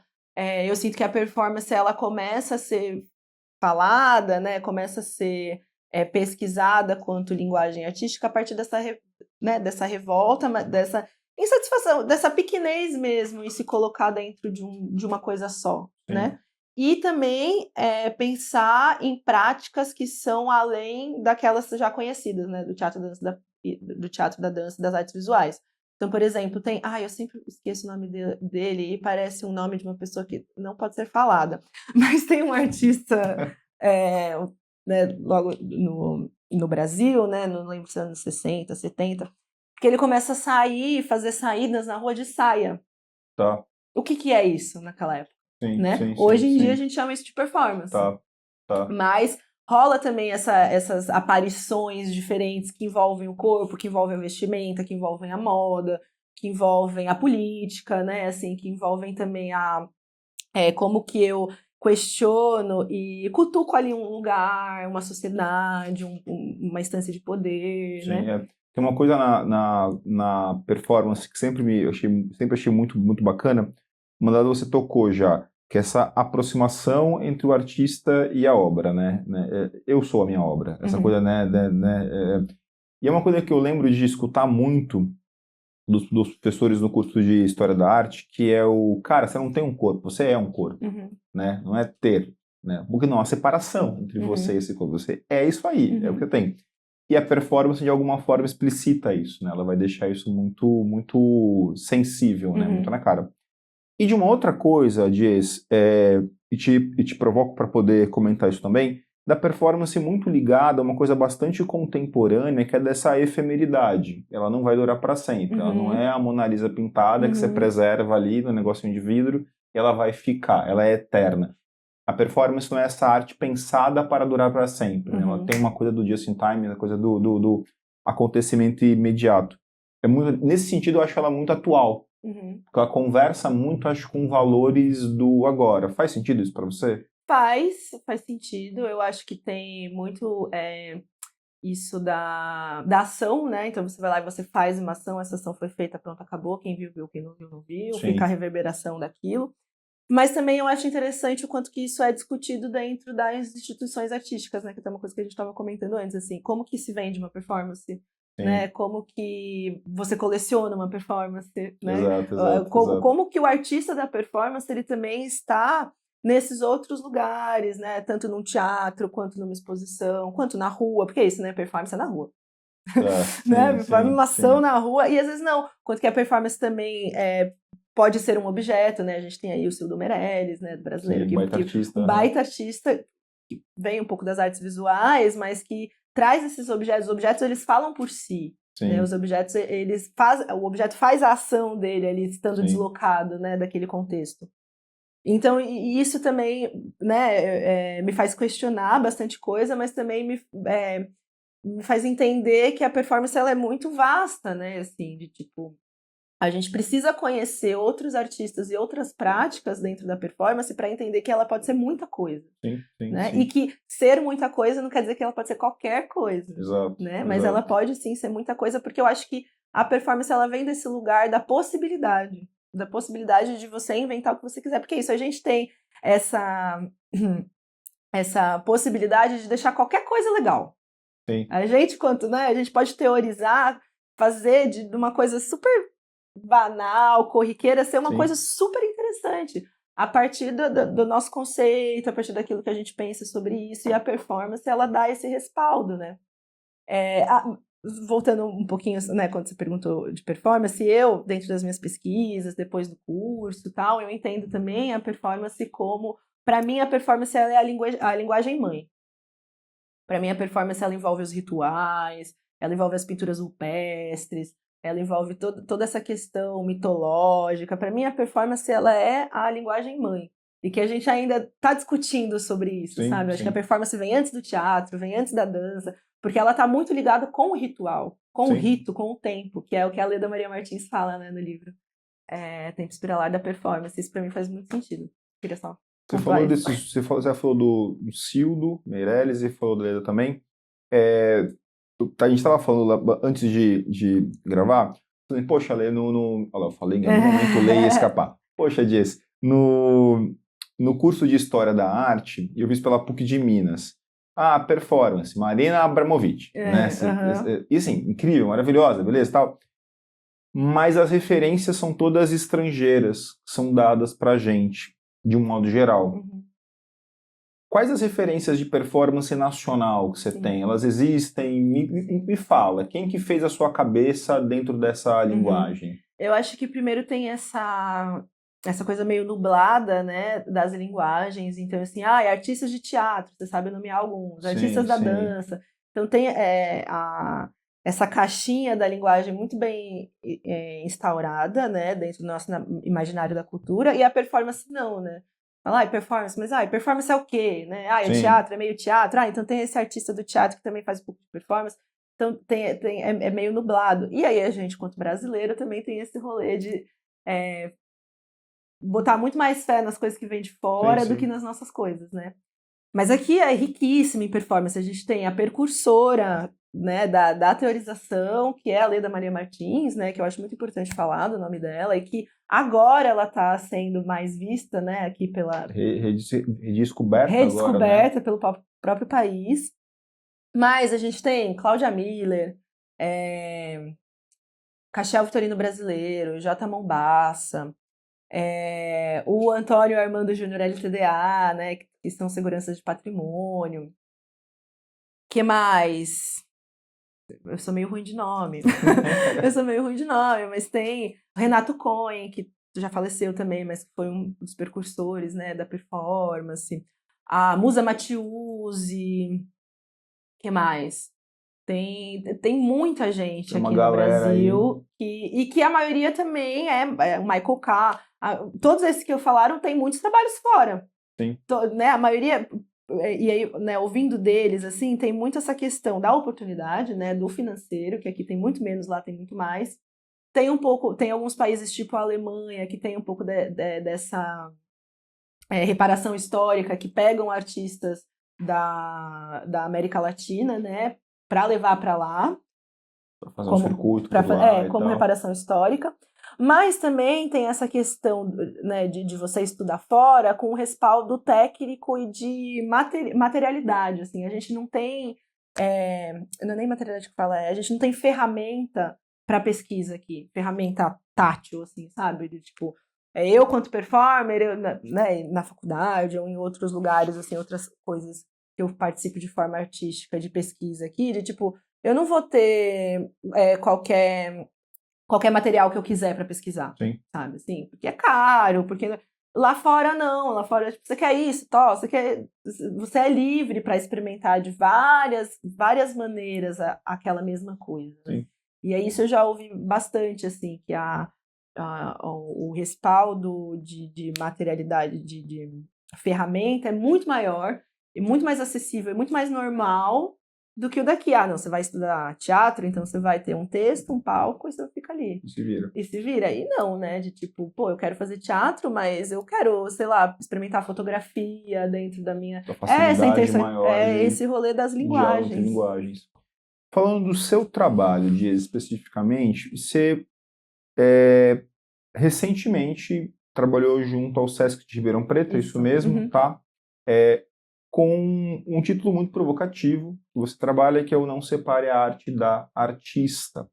eu sinto que a performance ela começa a ser falada, né, começa a ser pesquisada quanto linguagem artística a partir dessa revolta, dessa insatisfação, dessa pequenez mesmo, em se colocar dentro de uma coisa só, né? E também pensar em práticas que são além daquelas já conhecidas, né, do teatro da dança e das artes visuais. Então, por exemplo, eu sempre esqueço o nome dele e parece um nome de uma pessoa que não pode ser falada, mas tem um artista, né, logo no Brasil, né, não lembro se é anos 60, 70, que ele começa a fazer saídas na rua de saia. Tá. O que é isso naquela época? Sim, né? Sim, Hoje em dia a gente chama isso de performance. Tá. Mas rola também essas aparições diferentes que envolvem o corpo, que envolvem a vestimenta, que envolvem a moda, que envolvem a política, né? Assim, que envolvem também como que eu questiono e cutuco ali um lugar, uma sociedade, uma instância de poder, Sim, né? Tem uma coisa na performance que sempre achei muito, muito bacana, uma delas você tocou já, que é essa aproximação entre o artista e a obra, né? Eu sou a minha obra, essa coisa, né? E é uma coisa que eu lembro de escutar muito dos professores no curso de História da Arte, que é cara, você não tem um corpo, você é um corpo, né? Não é ter, né? Porque não há separação entre você e esse corpo, você é isso aí, é o que tem. e a performance de alguma forma explicita isso, né? Ela vai deixar isso muito, muito sensível, né? Muito na cara. E de uma outra coisa, Jess, e te provoco para poder comentar isso também, da performance muito ligada a uma coisa bastante contemporânea, que é dessa efemeridade. Ela não vai durar para sempre. Ela não é a Mona Lisa pintada que você preserva ali no negocinho de vidro e ela vai ficar. Ela é eterna. A performance não é essa arte pensada para durar para sempre. Né? Ela tem uma coisa do just in time, a coisa do acontecimento imediato. Nesse sentido, eu acho ela muito atual. Porque ela conversa muito, acho, com valores do agora. Faz sentido isso para você? Faz sentido. Eu acho que tem muito isso da ação, né? Então você vai lá e você faz uma ação, essa ação foi feita, pronto, acabou. Quem viu, viu, quem não viu, não viu. Sim. Fica a reverberação daquilo. Mas também eu acho interessante o quanto que isso é discutido dentro das instituições artísticas, né? Que é uma coisa que a gente estava comentando antes, assim. Como que se vende uma performance? Né? Como que você coleciona uma performance, né? Exato. Como que o artista da performance ele também está nesses outros lugares, né? Tanto num teatro, quanto numa exposição, quanto na rua, porque é isso, né? Performance é na rua. Né? Performação na rua, e às vezes não. Quanto que a performance também pode ser um objeto, né? A gente tem aí o Cildo Meirelles, né? Do brasileiro, um baita artista, que vem um pouco das artes visuais, mas que traz esses objetos. Os objetos, eles falam por si. Né? Os objetos, o objeto faz a ação dele ali, estando deslocado, né? Daquele contexto. Então, isso também, né? Me faz questionar bastante coisa, mas também me faz entender que a performance ela é muito vasta, né? Assim, de tipo, a gente precisa conhecer outros artistas e outras práticas dentro da performance para entender que ela pode ser muita coisa. Né? E que ser muita coisa não quer dizer que ela pode ser qualquer coisa. Né? Mas ela pode sim ser muita coisa, porque eu acho que a performance ela vem desse lugar da possibilidade de você inventar o que você quiser. Porque isso, a gente tem essa possibilidade de deixar qualquer coisa legal. A gente, né, a gente pode teorizar, fazer de uma coisa super banal, corriqueira, ser uma coisa super interessante. A partir do nosso conceito, a partir daquilo que a gente pensa sobre isso, e a performance, ela dá esse respaldo, né? Voltando um pouquinho, né, quando você perguntou de performance, eu, dentro das minhas pesquisas, depois do curso e tal, eu entendo também a performance como... Para mim, a performance ela é a linguagem mãe. Para mim, a performance ela envolve os rituais, ela envolve as pinturas rupestres, ela envolve toda essa questão mitológica. Para mim, a performance ela é a linguagem mãe. E que a gente ainda está discutindo sobre isso, sabe? Acho que a performance vem antes do teatro, vem antes da dança, porque ela está muito ligada com o ritual, com o rito, com o tempo, que é o que a Leda Maria Martins fala, né, no livro. Tempo espiralar da performance. Isso para mim faz muito sentido. Queria só... Você falou do Cildo Meirelles e falou do Leda também. A gente estava falando lá, antes de gravar, falei, poxa, Lê, olha lá, eu falei em algum momento, Lê ia escapar. Poxa, Jess, no curso de História da Arte, eu vi isso pela PUC de Minas. Performance, Marina Abramovic. Né? E assim, incrível, maravilhosa, beleza, tal. Mas as referências são todas estrangeiras, são dadas pra gente, de um modo geral. Quais as referências de performance nacional que você tem? Elas existem? Me fala, quem que fez a sua cabeça dentro dessa linguagem? Eu acho que primeiro tem essa coisa meio nublada, né, das linguagens. Então, assim, artistas de teatro, você sabe nomear alguns, artistas da dança. Então, tem essa caixinha da linguagem muito bem instaurada, né, dentro do nosso imaginário da cultura, e a performance não, né? Fala, performance, mas performance é o quê? Né? É teatro, é meio teatro. Então tem esse artista do teatro que também faz um pouco de performance. Então é meio nublado. E aí a gente, quanto brasileiro, também tem esse rolê de botar muito mais fé nas coisas que vêm de fora do que nas nossas coisas, né? Mas aqui é riquíssimo em performance. A gente tem a precursora, né, da teorização, que é a Leda Maria Martins, né, que eu acho muito importante falar do nome dela, e que agora ela está sendo mais vista, né, aqui pela... Redescoberta agora, né? Pelo próprio país. Mas a gente tem Cláudia Miller, Cachel Vitorino Brasileiro, J. Mombassa, o Antônio Armando Júnior LTDA, né, que são seguranças de patrimônio. Que mais? Eu sou meio ruim de nome. Mas tem o Renato Cohen, que já faleceu também, mas foi um dos precursores, né, da performance. A Musa Matiusi, que mais? Tem muita gente Tem uma aqui no galera Brasil e que a maioria também é o Michael K. Todos esses que eu falaram têm muitos trabalhos fora. Sim. Né, a maioria, e aí, né, ouvindo deles, assim, tem muito essa questão da oportunidade, né, do financeiro, que aqui tem muito menos, lá tem muito mais. Tem alguns países tipo a Alemanha que tem um pouco dessa reparação histórica, que pegam artistas da América Latina, né, para levar para lá. Para fazer um circuito por lá como reparação histórica. Mas também tem essa questão, né, de você estudar fora com respaldo técnico e de materialidade. Assim. A gente não tem... não é nem materialidade que fala, a gente não tem ferramenta para pesquisa aqui. Ferramenta tátil, assim, sabe? De, tipo, eu quanto performer, né, na faculdade ou em outros lugares, assim, outras coisas que eu participo de forma artística, de pesquisa aqui, de tipo, eu não vou ter qualquer material que eu quiser para pesquisar, Sim. sabe? Assim, porque é caro, porque lá fora não, lá fora tipo, você quer isso, você é livre para experimentar de várias maneiras aquela mesma coisa. Né? Sim. E aí isso eu já ouvi bastante, assim, que o respaldo de materialidade de ferramenta é muito maior e muito mais acessível, e muito mais normal do que o daqui. Não, você vai estudar teatro, então você vai ter um texto, um palco, e você fica ali. E se vira. E não, né? De tipo, pô, eu quero fazer teatro, mas eu quero, sei lá, experimentar fotografia dentro da minha... esse rolê das linguagens. Linguagens. Falando do seu trabalho, Dias, especificamente, você recentemente trabalhou junto ao Sesc de Ribeirão Preto, é isso mesmo, uhum. tá? Com um título muito provocativo, que você trabalha, que é o Não Separe a Arte da Artista.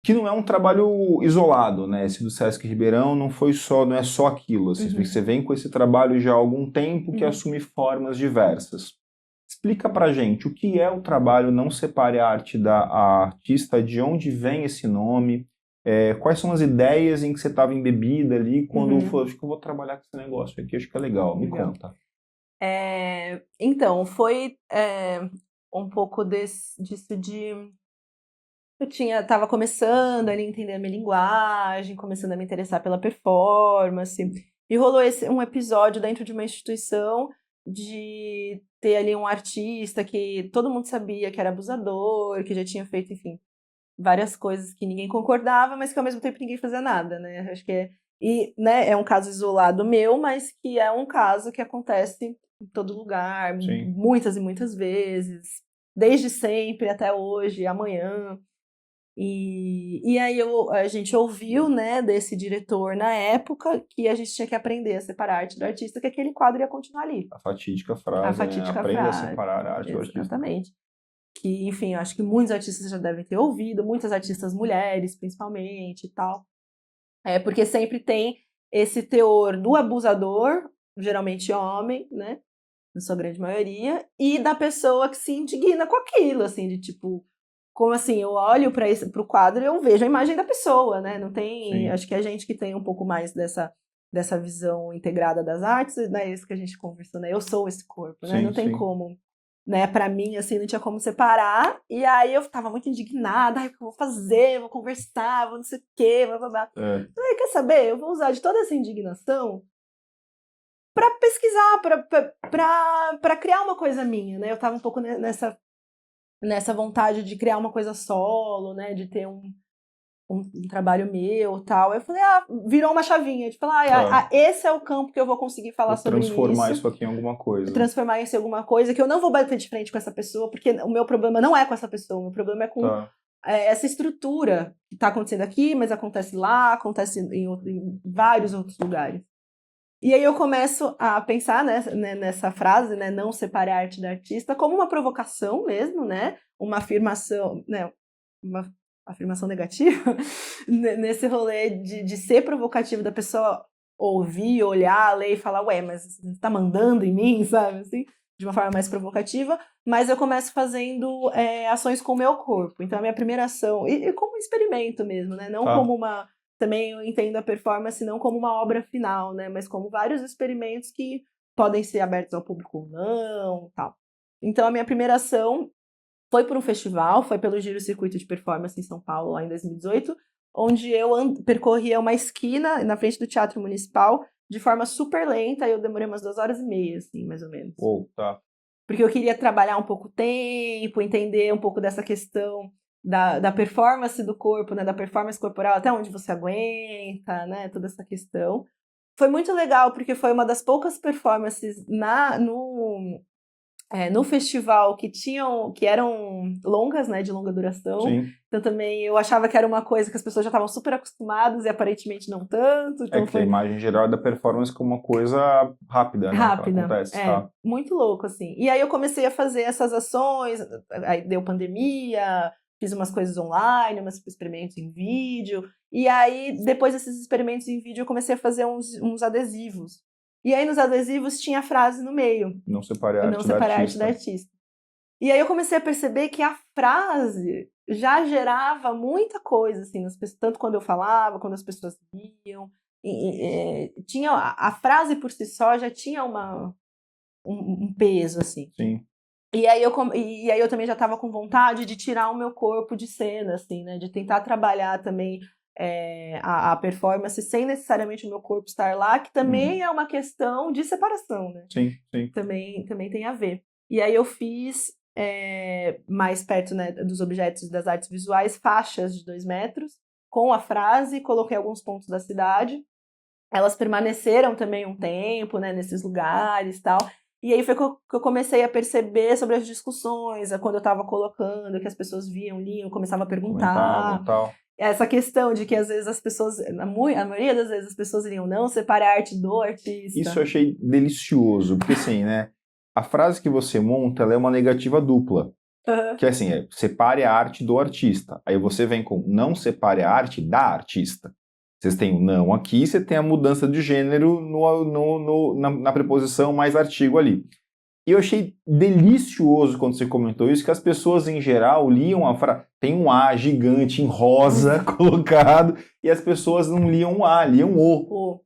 Que não é um trabalho isolado, né? Esse do Sesc Ribeirão não é só aquilo. Assim, Você vem com esse trabalho já há algum tempo que assume formas diversas. Explica pra gente o que é o trabalho Não Separe a Arte da Artista, de onde vem esse nome, quais são as ideias em que você estava embebida ali quando falou, acho que eu vou trabalhar com esse negócio aqui, acho que é legal. Me conta. Então, foi um pouco disso de... Eu estava começando ali a entender a minha linguagem, começando a me interessar pela performance, e rolou um episódio dentro de uma instituição de ter ali um artista que todo mundo sabia que era abusador, que já tinha feito, enfim, várias coisas que ninguém concordava, mas que ao mesmo tempo ninguém fazia nada, né? Acho que né, é um caso isolado meu, mas que é um caso que acontece em todo lugar, Sim. muitas e muitas vezes, desde sempre até hoje, amanhã. E aí a gente ouviu, né, desse diretor na época que a gente tinha que aprender a separar a arte do artista, que aquele quadro ia continuar ali. A fatídica frase, né? Aprenda a separar a arte do artista. Exatamente. Que, enfim, eu acho que muitos artistas já devem ter ouvido, muitas artistas mulheres, principalmente, e tal. Porque sempre tem esse teor do abusador, geralmente homem, né, na sua grande maioria, e da pessoa que se indigna com aquilo, assim, de tipo... Como assim, eu olho para o quadro e eu vejo a imagem da pessoa, né? Não tem... Sim. Acho que a gente que tem um pouco mais dessa visão integrada das artes, né? Isso que a gente conversou, né? Eu sou esse corpo, né? Sim, não tem sim. como, né? Para mim, assim, não tinha como separar. E aí eu tava muito indignada. Ai, o que eu vou fazer? Eu vou conversar, vou não sei o quê, blá, blá, blá. Aí, quer saber? Eu vou usar de toda essa indignação para pesquisar, para criar uma coisa minha, né? Eu tava um pouco nessa vontade de criar uma coisa solo, né, de ter um trabalho meu, tal. Eu falei, virou uma chavinha, de falar, esse é o campo que eu vou conseguir falar sobre isso. Transformar isso aqui em alguma coisa. Transformar isso em alguma coisa, que eu não vou bater de frente com essa pessoa, porque o meu problema não é com essa pessoa, o meu problema é com essa estrutura que está acontecendo aqui, mas acontece lá, acontece em vários outros lugares. E aí eu começo a pensar nessa frase, né, não separar a arte da artista, como uma provocação mesmo, né, uma afirmação, né, uma afirmação negativa, nesse rolê de ser provocativo, da pessoa ouvir, olhar, ler e falar, ué, mas você tá mandando em mim, sabe, assim? de uma forma mais provocativa, mas eu começo fazendo ações com o meu corpo. Então, a minha primeira ação, e como um experimento mesmo, né? Não como uma... Também eu entendo a performance não como uma obra final, né? Mas como vários experimentos que podem ser abertos ao público ou não, tal. Então, a minha primeira ação foi por um festival, foi pelo Giro Circuito de Performance em São Paulo, lá em 2018, onde eu percorria uma esquina na frente do Teatro Municipal de forma super lenta, e eu demorei umas 2h30, assim, mais ou menos. Tá. Porque eu queria trabalhar um pouco o tempo, entender um pouco dessa questão da performance do corpo, né, da performance corporal, até onde você aguenta, né, toda essa questão. Foi muito legal, porque foi uma das poucas performances no festival que eram longas, né, de longa duração. Sim. Então também eu achava que era uma coisa que as pessoas já estavam super acostumadas e aparentemente não tanto. Então que a imagem geral é da performance como uma coisa rápida, né? Rápida, acontece, muito louco, assim. E aí eu comecei a fazer essas ações, aí deu pandemia, fiz umas coisas online, umas experimentos em vídeo, e aí depois desses experimentos em vídeo eu comecei a fazer uns adesivos. E aí nos adesivos tinha a frase no meio. Não separe a arte da artista. E aí eu comecei a perceber que a frase já gerava muita coisa, assim, tanto quando eu falava, quando as pessoas viam. Tinha a frase por si só já tinha um peso, assim. Sim. E aí eu também já estava com vontade de tirar o meu corpo de cena, assim, né? De tentar trabalhar também a performance sem necessariamente o meu corpo estar lá, que também é uma questão de separação, né? Sim. Também tem a ver. E aí eu fiz, mais perto, né, dos objetos das artes visuais, faixas de 2 metros, com a frase, coloquei alguns pontos da cidade. Elas permaneceram também um tempo, né, nesses lugares e tal. E aí foi que eu comecei a perceber sobre as discussões, quando eu estava colocando, que as pessoas viam, liam, começavam a perguntar. Tal. Essa questão de que às vezes as pessoas, a maioria das vezes as pessoas iriam não separar a arte do artista. Isso eu achei delicioso, porque assim, né, a frase que você monta, ela é uma negativa dupla. Que é assim, separe a arte do artista. Aí você vem com não separe a arte da artista. Vocês têm o não aqui, você tem a mudança de gênero na preposição mais artigo ali. E eu achei delicioso quando você comentou isso, que as pessoas em geral liam a frase. Tem um A gigante em rosa colocado, e as pessoas não liam o A, liam o.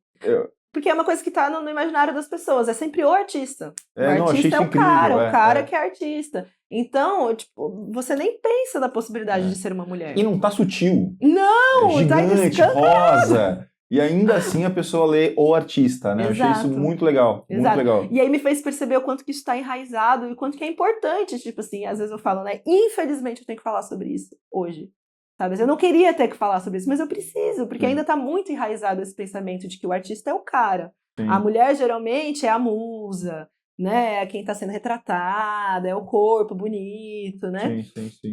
Porque é uma coisa que está no imaginário das pessoas, é sempre o artista. O não, artista é o incrível, cara, o cara que é artista. Então, tipo, você nem pensa na possibilidade de ser uma mulher. E não tá sutil. Não! Gigante, tá rosa. E ainda assim a pessoa lê o artista, né? Exato. Eu achei isso muito legal. Exato. Muito legal. E aí me fez perceber o quanto que isso está enraizado e o quanto que é importante. Tipo assim, às vezes eu falo, né? Infelizmente eu tenho que falar sobre isso hoje. Sabe? Eu não queria ter que falar sobre isso, mas eu preciso, porque ainda está muito enraizado esse pensamento de que o artista é o cara. Sim. A mulher geralmente é a musa, né? É quem está sendo retratada, é o corpo bonito, né? Sim.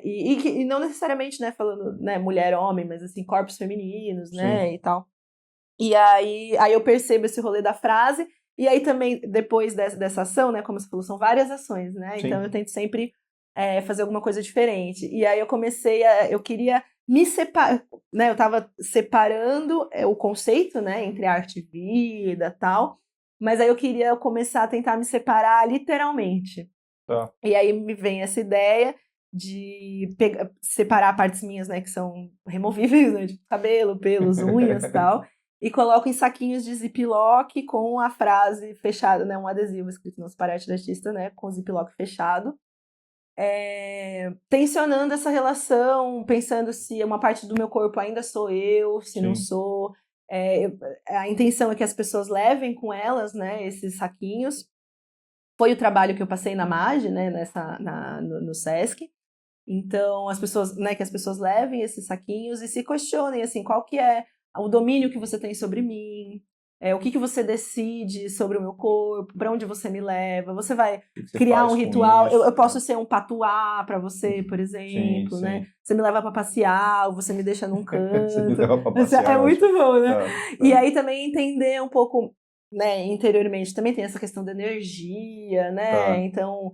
E não necessariamente, né, falando, né, mulher, homem, mas assim, corpos femininos, né, e tal. E aí eu percebo esse rolê da frase, e aí também, depois dessa ação, né, como você falou, são várias ações, né? Então eu tento sempre fazer alguma coisa diferente. E aí eu queria me separar, né? Eu estava separando o conceito, né, entre arte e vida e tal, mas aí eu queria começar a tentar me separar literalmente. Tá. E aí me vem essa ideia de separar partes minhas, né, que são removíveis, né, tipo cabelo, pelos, unhas e tal, e coloco em saquinhos de ziplock com a frase fechada, né, um adesivo escrito no parete da artista, né, com o ziplock fechado, tensionando essa relação, pensando se uma parte do meu corpo ainda sou eu, se não sou. A intenção é que as pessoas levem com elas, né, esses saquinhos. Foi o trabalho que eu passei na MAGE, né, no SESC. Então, que as pessoas levem esses saquinhos e se questionem, assim, qual que é o domínio que você tem sobre mim, o que você decide sobre o meu corpo, para onde você me leva, você vai criar um ritual, eu posso ser um patuá para você, por exemplo, né? Você me leva para passear, ou você me deixa num canto. Você me leva para passear. É muito bom, né? Tá. E aí também entender um pouco, né, interiormente, também tem essa questão da energia, né? Tá. Então,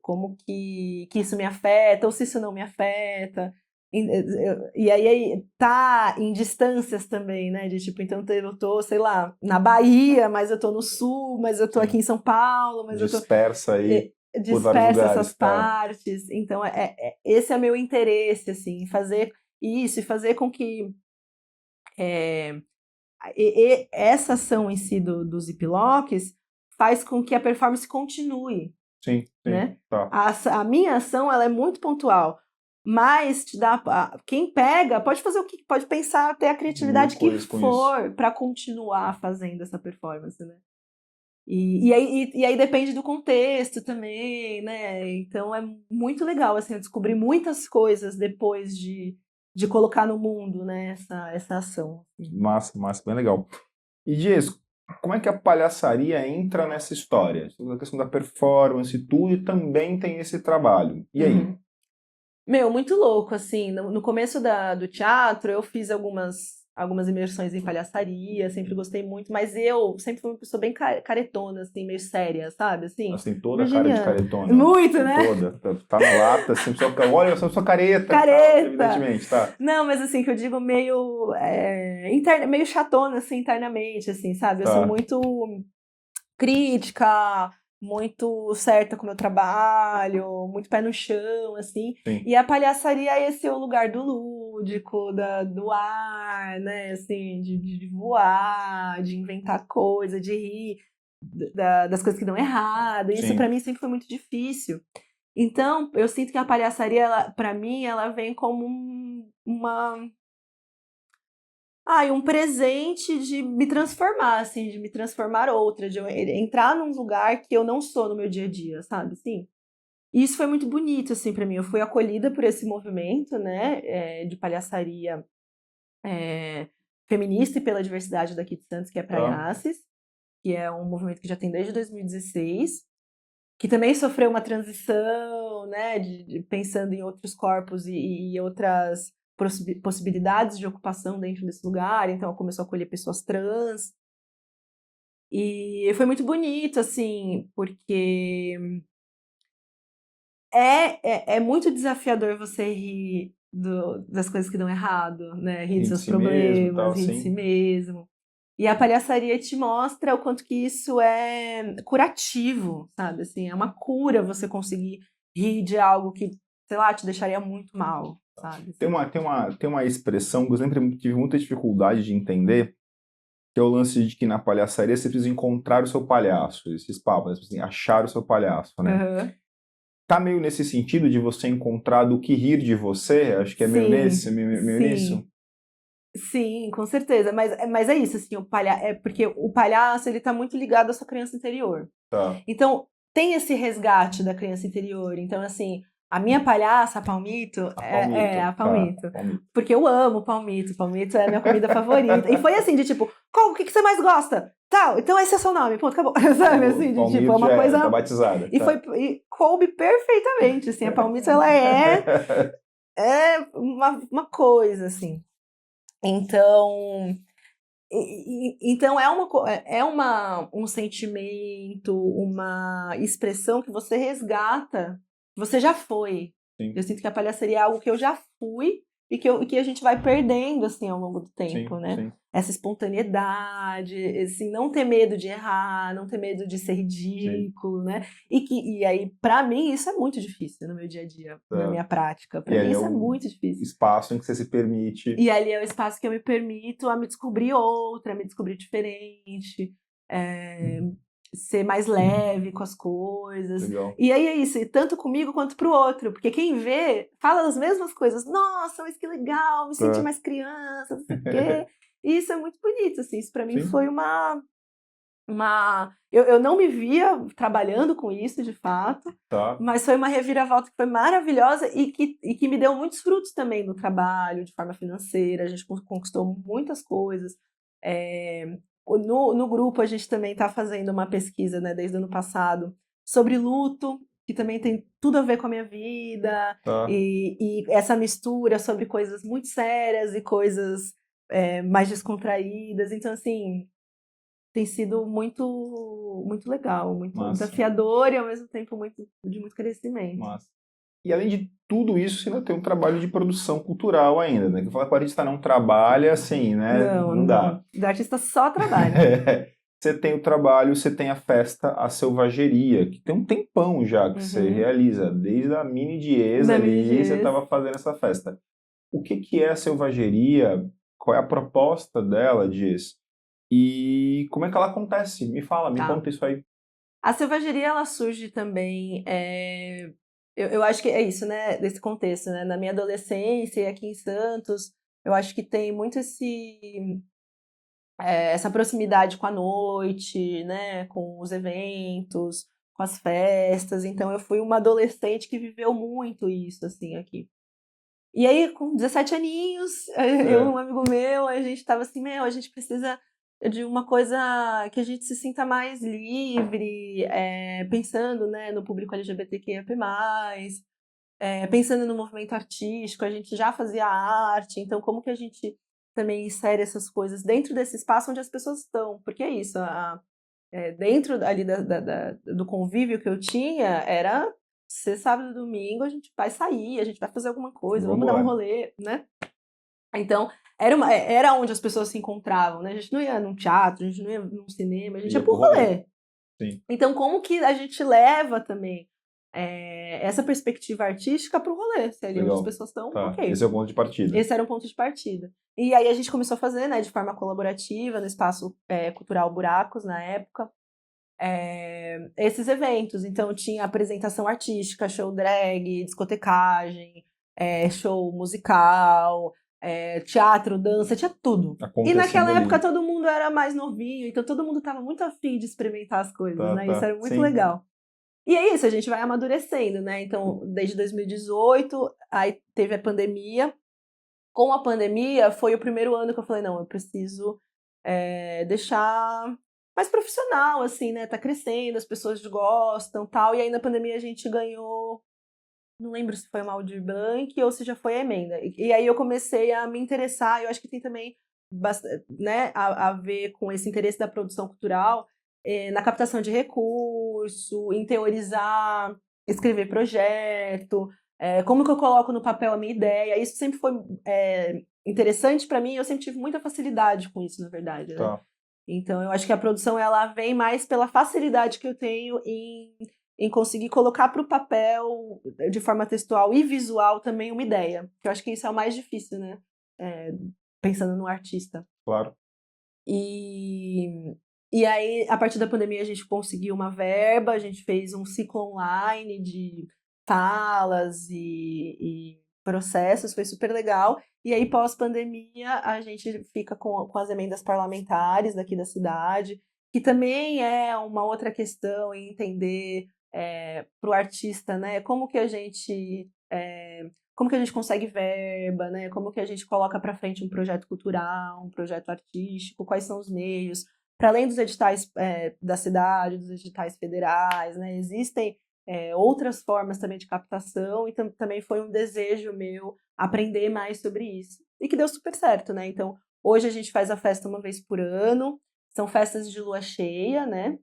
como que isso me afeta, ou se isso não me afeta. E aí tá em distâncias também, né? De tipo, então eu tô, sei lá, na Bahia, mas eu tô no sul, mas eu tô aqui em São Paulo, mas eu tô Dispersa aí por vários dispersa essas lugares, tá? partes. Então, esse é meu interesse, assim, fazer isso e fazer com que essa ação em si dos zip-locks faz com que a performance continue, Sim, né? tá. A minha ação, ela é muito pontual, mas te dá, quem pega pode fazer o que pode pensar, ter a criatividade que for para continuar fazendo essa performance, né? E aí depende do contexto também, né? Então é muito legal, assim, eu descobri muitas coisas depois de colocar no mundo, né, essa ação. Massa, bem legal. E Dias, como é que a palhaçaria entra nessa história? A questão da performance e tudo, e também tem esse trabalho. E aí? Uhum. Meu, muito louco, assim, no começo do teatro eu fiz algumas imersões em palhaçaria, sempre gostei muito, mas eu sempre fui uma pessoa bem caretona, assim, meio séria, sabe, assim, Nossa, tem toda a cara de virginiana. caretona. Muito, Tem né? toda. Tá na lata, assim, só fica, olha, eu sou careta. Careta! Evidentemente, tá. Não, mas assim, que eu digo meio, meio chatona, assim, internamente, assim, sabe? Eu sou muito crítica, muito certa com o meu trabalho, muito pé no chão, assim. Sim. E a palhaçaria é esse o lugar do lúdico, do ar, né? Assim, de voar, de inventar coisa, de rir das coisas que dão errado. Isso para mim sempre foi muito difícil. Então, eu sinto que a palhaçaria, para mim, ela vem como um presente de me transformar, assim, de me transformar outra, de eu entrar num lugar que eu não sou no meu dia a dia, sabe, assim? E isso foi muito bonito, assim, para mim. Eu fui acolhida por esse movimento, né, de palhaçaria feminista e pela diversidade daqui de Santos, que é Praiaces, que é um movimento que já tem desde 2016, que também sofreu uma transição, né, pensando em outros corpos e outras possibilidades de ocupação dentro desse lugar, então começou a acolher pessoas trans, e foi muito bonito, assim, porque é muito desafiador você rir das coisas que dão errado, né, rir dos seus problemas, rir de si mesmo. E a palhaçaria te mostra o quanto que isso é curativo, sabe? Assim, é uma cura você conseguir rir de algo que, sei lá, te deixaria muito mal, sabe? Tem uma expressão que eu sempre tive muita dificuldade de entender, que é o lance de que na palhaçaria você precisa encontrar o seu palhaço, esses papos, assim, achar o seu palhaço, né? Uhum. Tá meio nesse sentido de você encontrar do que rir de você? Acho que é meio nisso. Sim, com certeza. Mas é isso, assim, porque o palhaço, ele tá muito ligado à sua criança interior. Tá. Então, tem esse resgate da criança interior. Então, assim, a minha palhaça, a Palmito, é a Palmito. Tá. Porque eu amo Palmito. Palmito é a minha comida favorita. E foi assim, de tipo, o que você mais gosta? Tal, então esse é o seu nome, ponto, acabou. Sabe, assim, de tipo, é uma coisa... Tá batizada. E coube perfeitamente, assim, a Palmito, ela é uma coisa, assim. Então... Então um sentimento, uma expressão que você resgata, que você já foi. Sim. Eu sinto que a palhaçaria é algo que eu já fui e que a gente vai perdendo assim ao longo do tempo, né? Sim. Essa espontaneidade, assim, não ter medo de errar, não ter medo de ser ridículo, né? E aí, para mim, isso é muito difícil no meu dia a dia, na minha prática. Para mim, isso é muito difícil. Espaço em que você se permite. E ali é o espaço que eu me permito a me descobrir outra, a me descobrir diferente, ser mais leve com as coisas. Legal. E aí é isso, tanto comigo quanto pro outro, porque quem vê fala as mesmas coisas. Nossa, mas que legal, me senti mais criança, não sei o quê. E isso é muito bonito, assim, isso pra mim foi eu não me via trabalhando com isso, de fato, mas foi uma reviravolta que foi maravilhosa e que me deu muitos frutos também no trabalho, de forma financeira. A gente conquistou muitas coisas. No grupo, a gente também está fazendo uma pesquisa, né, desde o ano passado, sobre luto, que também tem tudo a ver com a minha vida, e essa mistura sobre coisas muito sérias e coisas mais descontraídas. Então, assim, tem sido muito, muito legal, muito desafiador e ao mesmo tempo de muito crescimento. Massa. E além de tudo isso você ainda tem um trabalho de produção cultural ainda, né? Que fala que o artista não trabalha assim, né? Não dá. O artista só trabalha. Você tem o trabalho, você tem a festa, a selvageria, que tem um tempão já que você realiza, desde a Mini Diez ali, você estava fazendo essa festa. O que é a selvageria? Qual é a proposta dela, Diz? E como é que ela acontece? Me fala, me conta isso aí. A selvageria, ela surge também, eu acho que é isso, né, desse contexto, né, na minha adolescência e aqui em Santos, eu acho que tem muito essa proximidade com a noite, né, com os eventos, com as festas, então eu fui uma adolescente que viveu muito isso, assim, aqui. E aí, com 17 aninhos, eu e um amigo meu, a gente tava assim, a gente precisa de uma coisa que a gente se sinta mais livre, pensando, né, no público LGBTQIA+, pensando no movimento artístico, a gente já fazia arte, então como que a gente também insere essas coisas dentro desse espaço onde as pessoas estão? Porque é isso, dentro ali do convívio que eu tinha, era ser sábado e domingo, a gente vai sair, a gente vai fazer alguma coisa, vamos dar um rolê, né? Então, era onde as pessoas se encontravam, né? A gente não ia num teatro, a gente não ia num cinema, a gente ia pro rolê. Sim. Então, como que a gente leva também essa perspectiva artística pro rolê? Se ali onde as pessoas estão, ok. Esse é o ponto de partida. Esse era o ponto de partida. E aí a gente começou a fazer, né, de forma colaborativa, no Espaço Cultural Buracos, na época, esses eventos. Então, tinha apresentação artística, show drag, discotecagem, show musical, teatro, dança, tinha tudo. E naquela época todo mundo era mais novinho, então todo mundo estava muito afim de experimentar as coisas, né? Isso era muito legal. E é isso, a gente vai amadurecendo, né? Então, desde 2018, aí teve a pandemia. Com a pandemia, foi o primeiro ano que eu falei, não, eu preciso deixar mais profissional, assim, né? Tá crescendo, as pessoas gostam, tal. E aí na pandemia a gente ganhou, não lembro se foi uma Aldir Blanc ou se já foi a emenda. E aí eu comecei a me interessar, eu acho que tem também né, a ver com esse interesse da produção cultural, na captação de recurso, em teorizar, escrever projeto, como que eu coloco no papel a minha ideia. Isso sempre foi interessante para mim, eu sempre tive muita facilidade com isso, na verdade, né? Tá. Então, eu acho que a produção ela vem mais pela facilidade que eu tenho em conseguir colocar para o papel, de forma textual e visual, também uma ideia. Eu acho que isso é o mais difícil, né? Pensando no artista. Claro. E aí, a partir da pandemia, a gente conseguiu uma verba, a gente fez um ciclo online de falas e processos, foi super legal. E aí, pós-pandemia, a gente fica com as emendas parlamentares daqui da cidade, que também é uma outra questão em entender para o artista, né? Como que a gente consegue verba, né? Como que a gente coloca para frente um projeto cultural, um projeto artístico, quais são os meios, para além dos editais da cidade, dos editais federais, né? Existem outras formas também de captação, e também foi um desejo meu aprender mais sobre isso. E que deu super certo, né? Então, hoje a gente faz a festa uma vez por ano, são festas de lua cheia, né?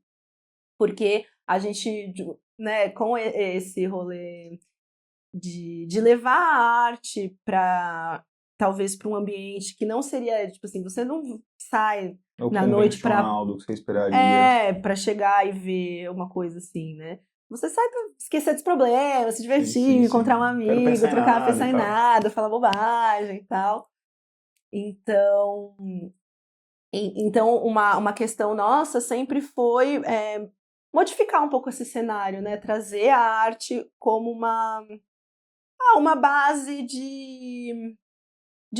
Porque a gente, né, com esse rolê de levar a arte para talvez para um ambiente que não seria, tipo assim, você não sai na noite para do que você esperaria. para chegar e ver uma coisa assim, né? Você sai para esquecer dos problemas, se divertir, encontrar um amigo, trocar, pensar em nada, falar bobagem e tal. Então uma questão nossa sempre foi modificar um pouco esse cenário, né? Trazer a arte como uma base de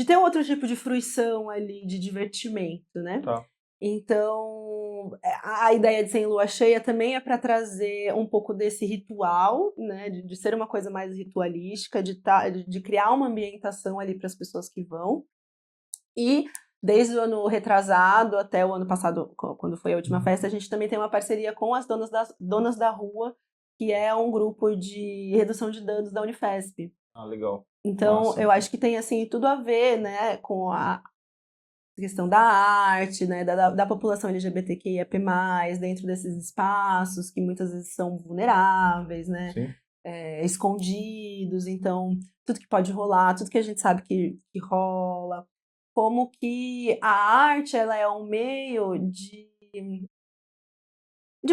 ter outro tipo de fruição ali, de divertimento, né? Tá. Então, a ideia de ser em lua cheia também é para trazer um pouco desse ritual, né? De ser uma coisa mais ritualística, de criar uma ambientação ali para as pessoas que vão. E desde o ano retrasado até o ano passado, quando foi a última festa, a gente também tem uma parceria com as Donas da Rua, que é um grupo de redução de danos da Unifesp. Ah, legal. Então, Nossa. eu acho que tem, assim, tudo a ver, né, com a questão da arte, né, da população LGBTQIAP+, dentro desses espaços que muitas vezes são vulneráveis, né? Sim. escondidos, então tudo que pode rolar, tudo que a gente sabe que rola, como que a arte ela é um meio de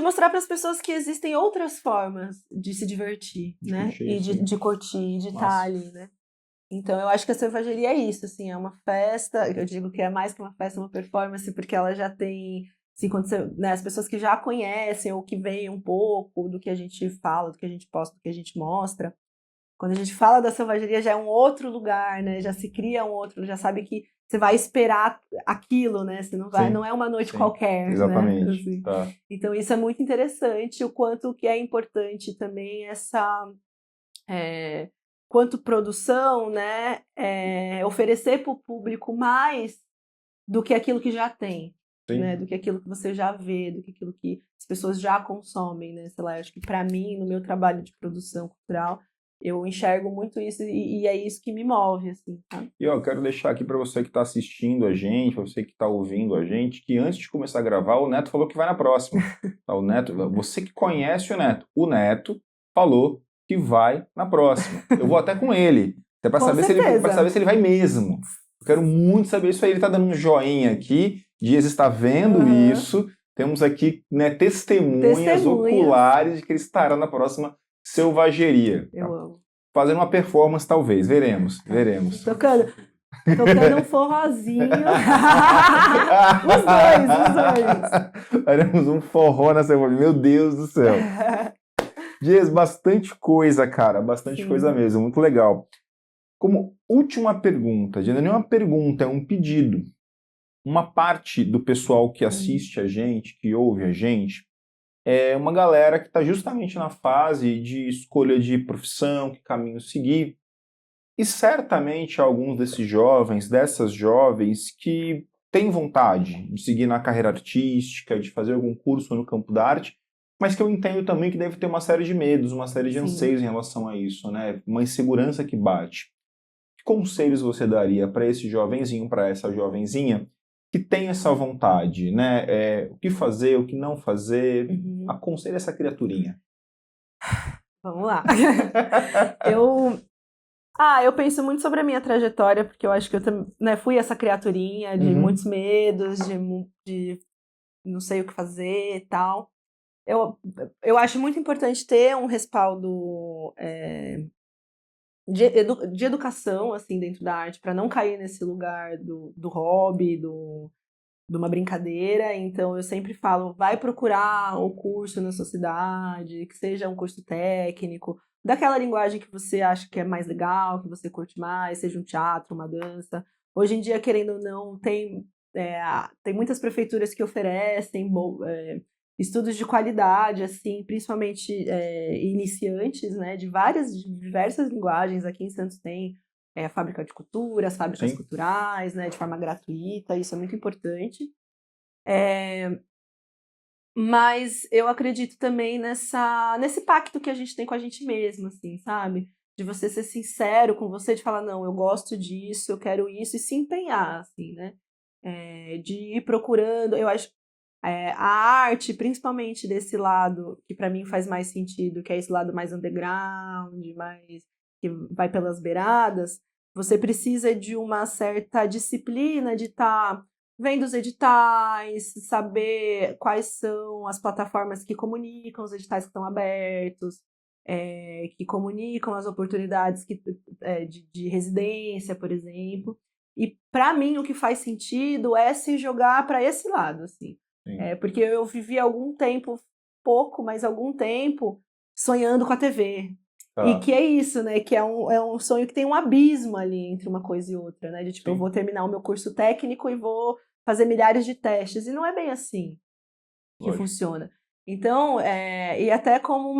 mostrar para as pessoas que existem outras formas de se divertir, né? E de curtir, de estar ali, né? Então, eu acho que a Selvageria é isso, assim, é uma festa, eu digo que é mais que uma festa, uma performance, porque ela já tem, assim, quando você, né, as pessoas que já conhecem ou que veem um pouco do que a gente fala, do que a gente posta, do que a gente mostra, quando a gente fala da Selvageria já é um outro lugar, né, já se cria um outro, já sabe que você vai esperar aquilo, né, você não vai, não é uma noite qualquer, exatamente, né, assim. tá. Então, isso é muito interessante, o quanto que é importante também essa... quanto produção, né, oferecer para o público mais do que aquilo que já tem, né, do que aquilo que você já vê, do que aquilo que as pessoas já consomem, né, sei lá, acho que para mim, no meu trabalho de produção cultural, eu enxergo muito isso e é isso que me move, assim, tá? E eu quero deixar aqui para você que está assistindo a gente, para você que está ouvindo a gente, que antes de começar a gravar, o Neto falou que vai na próxima. Tá, o Neto, você que conhece o Neto falou que vai na próxima. Eu vou até com ele, até para saber se ele vai mesmo. Eu quero muito saber isso aí. Ele está dando um joinha aqui. Dias está vendo isso. Temos aqui, né, testemunhas oculares de que ele estará na próxima Selvageria. Eu tá? amo. Fazendo uma performance, talvez. Veremos. Tocando um forrozinho. Os dois. Faremos um forró na Selvageria. Meu Deus do céu. Dias, bastante coisa, cara. Bastante coisa mesmo. Muito legal. Como última pergunta, não é nem uma pergunta, é um pedido. Uma parte do pessoal que assiste a gente, que ouve a gente, é uma galera que está justamente na fase de escolha de profissão, que caminho seguir. E certamente alguns desses jovens, dessas jovens, que têm vontade de seguir na carreira artística, de fazer algum curso no campo da arte, mas que eu entendo também que deve ter uma série de medos, uma série de anseios em relação a isso, né? Uma insegurança que bate. Que conselhos você daria para esse jovenzinho, para essa jovenzinha que tem essa vontade, né? O que fazer, o que não fazer? Aconselhe essa criaturinha. Vamos lá. Eu penso muito sobre a minha trajetória, porque eu acho que eu fui essa criaturinha de muitos medos, de não sei o que fazer e tal. Eu acho muito importante ter um respaldo de educação, assim, dentro da arte, para não cair nesse lugar do hobby, de uma brincadeira. Então, eu sempre falo, vai procurar o curso na sua cidade, que seja um curso técnico, daquela linguagem que você acha que é mais legal, que você curte mais, seja um teatro, uma dança. Hoje em dia, querendo ou não, tem muitas prefeituras que oferecem estudos de qualidade, assim, principalmente iniciantes, né, de diversas linguagens. Aqui em Santos tem a Fábrica de Cultura, as fábricas culturais, né, de forma gratuita, isso é muito importante. Mas eu acredito também nesse pacto que a gente tem com a gente mesmo, assim, sabe? De você ser sincero com você, de falar, não, eu gosto disso, eu quero isso, e se empenhar, assim, né? De ir procurando, eu acho, a arte, principalmente desse lado, que para mim faz mais sentido, que é esse lado mais underground, mais que vai pelas beiradas, você precisa de uma certa disciplina de estar vendo os editais, saber quais são as plataformas que comunicam os editais que estão abertos, que comunicam as oportunidades de residência, por exemplo. E, para mim, o que faz sentido é se jogar para esse lado, assim. Porque eu vivi algum tempo, pouco, mas algum tempo, sonhando com a TV. E que é isso, né? Que é um sonho que tem um abismo ali entre uma coisa e outra, né? De tipo, eu vou terminar o meu curso técnico e vou fazer milhares de testes. E não é bem assim que funciona. Então, e até como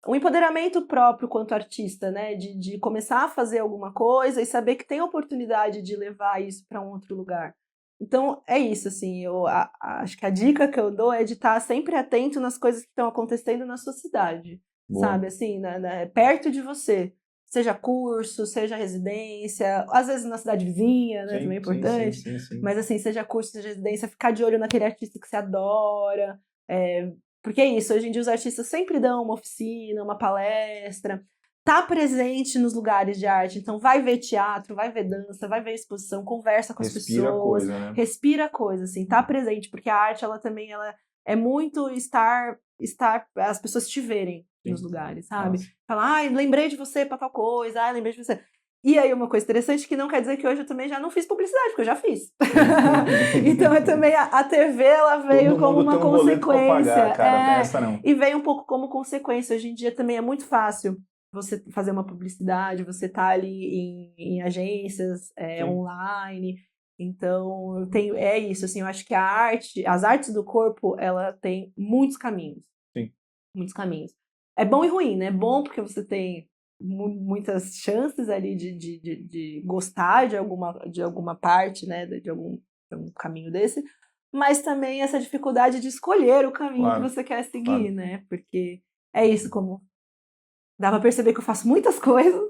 um empoderamento próprio quanto artista, né? De começar a fazer alguma coisa e saber que tem oportunidade de levar isso para um outro lugar. Então, é isso, assim, eu acho que a dica que eu dou é de estar sempre atento nas coisas que estão acontecendo na sua cidade, sabe, assim, perto de você, seja curso, seja residência, às vezes na cidade vizinha, né, também é importante, sim. mas assim, seja curso, seja residência, ficar de olho naquele artista que você adora, Porque é isso, hoje em dia os artistas sempre dão uma oficina, uma palestra, tá presente nos lugares de arte, então vai ver teatro, vai ver dança, vai ver exposição, conversa com as Respira pessoas, coisa, né? respira coisa, assim, tá presente, porque a arte, ela também, ela é muito estar as pessoas te verem nos lugares, sabe? Nossa. Falar, ai, lembrei de você pra tal coisa, ai, lembrei de você. E aí uma coisa interessante que não quer dizer que hoje eu também já não fiz publicidade, porque eu já fiz. Então eu também, a TV, ela veio Todo como mundo uma tem um boleto pra consequência. pagar, cara, tem essa não. E veio um pouco como consequência. Hoje em dia também é muito fácil você fazer uma publicidade, você tá ali em agências online. Então, é isso, assim, eu acho que as artes do corpo, ela tem muitos caminhos. Sim. Muitos caminhos. É bom e ruim, né? É bom porque você tem muitas chances ali de gostar de alguma parte, né? De algum caminho desse, mas também essa dificuldade de escolher o caminho que você quer seguir, né? Porque é isso, como dá pra perceber que eu faço muitas coisas,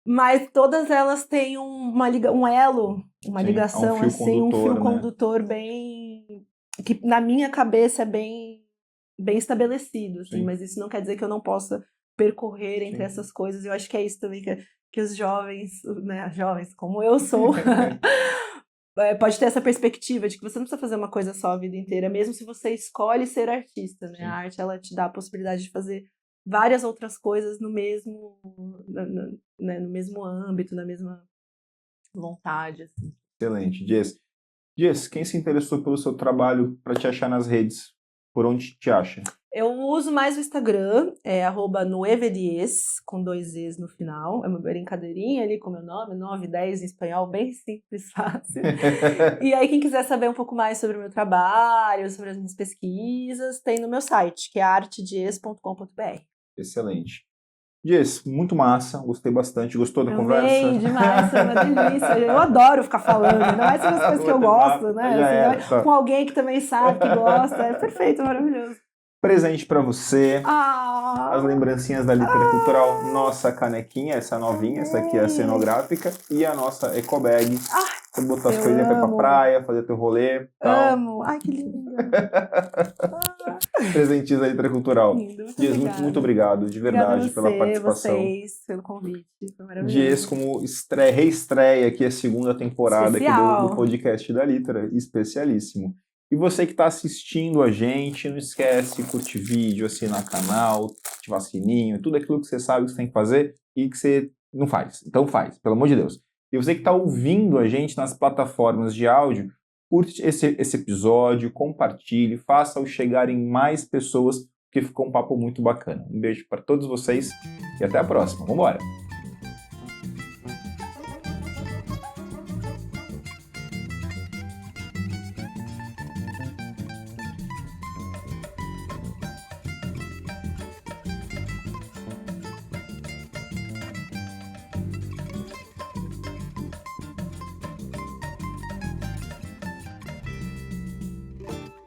mas todas elas têm um elo, uma ligação, assim, um fio condutor bem... que na minha cabeça é bem estabelecido, assim, mas isso não quer dizer que eu não possa percorrer entre essas coisas. Eu acho que é isso também que os jovens, né, jovens como eu sou, pode ter essa perspectiva de que você não precisa fazer uma coisa só a vida inteira, mesmo se você escolhe ser artista, né? A arte, ela te dá a possibilidade de fazer várias outras coisas no mesmo âmbito, na mesma vontade, assim. Excelente. Jess, quem se interessou pelo seu trabalho para te achar nas redes? Por onde te acha? Eu uso mais o Instagram, @nuevedies, com 2 Es no final. É uma brincadeirinha ali com o meu nome, 910 em espanhol, bem simples, fácil. E aí, quem quiser saber um pouco mais sobre o meu trabalho, sobre as minhas pesquisas, tem no meu site, que é artedies.com.br. Excelente. Jess, muito massa, gostei bastante. Gostou da conversa? Demais, foi uma delícia. Eu adoro ficar falando, ainda mais sobre as coisas que eu gosto, né? Com alguém que também sabe que gosta. É perfeito, maravilhoso. Presente pra você, as lembrancinhas da Litera Cultural, nossa canequinha, essa novinha, essa aqui é a cenográfica, e a nossa ecobag. Você botar as coisinhas pra ir pra praia, fazer teu rolê. Tal. Amo! Ai, que lindo! Presentinhos da Litera Cultural. Lindo, Muito obrigado, de verdade, pela participação. Vocês, pelo convite, foi maravilhoso. Jess, como reestreia aqui a segunda temporada aqui do podcast da Litera, especialíssimo. E você que está assistindo a gente, não esquece de curtir vídeo, assinar canal, ativar sininho, tudo aquilo que você sabe que você tem que fazer e que você não faz. Então faz, pelo amor de Deus. E você que está ouvindo a gente nas plataformas de áudio, curte esse episódio, compartilhe, faça-o chegar em mais pessoas, porque ficou um papo muito bacana. Um beijo para todos vocês e até a próxima. Vamos embora!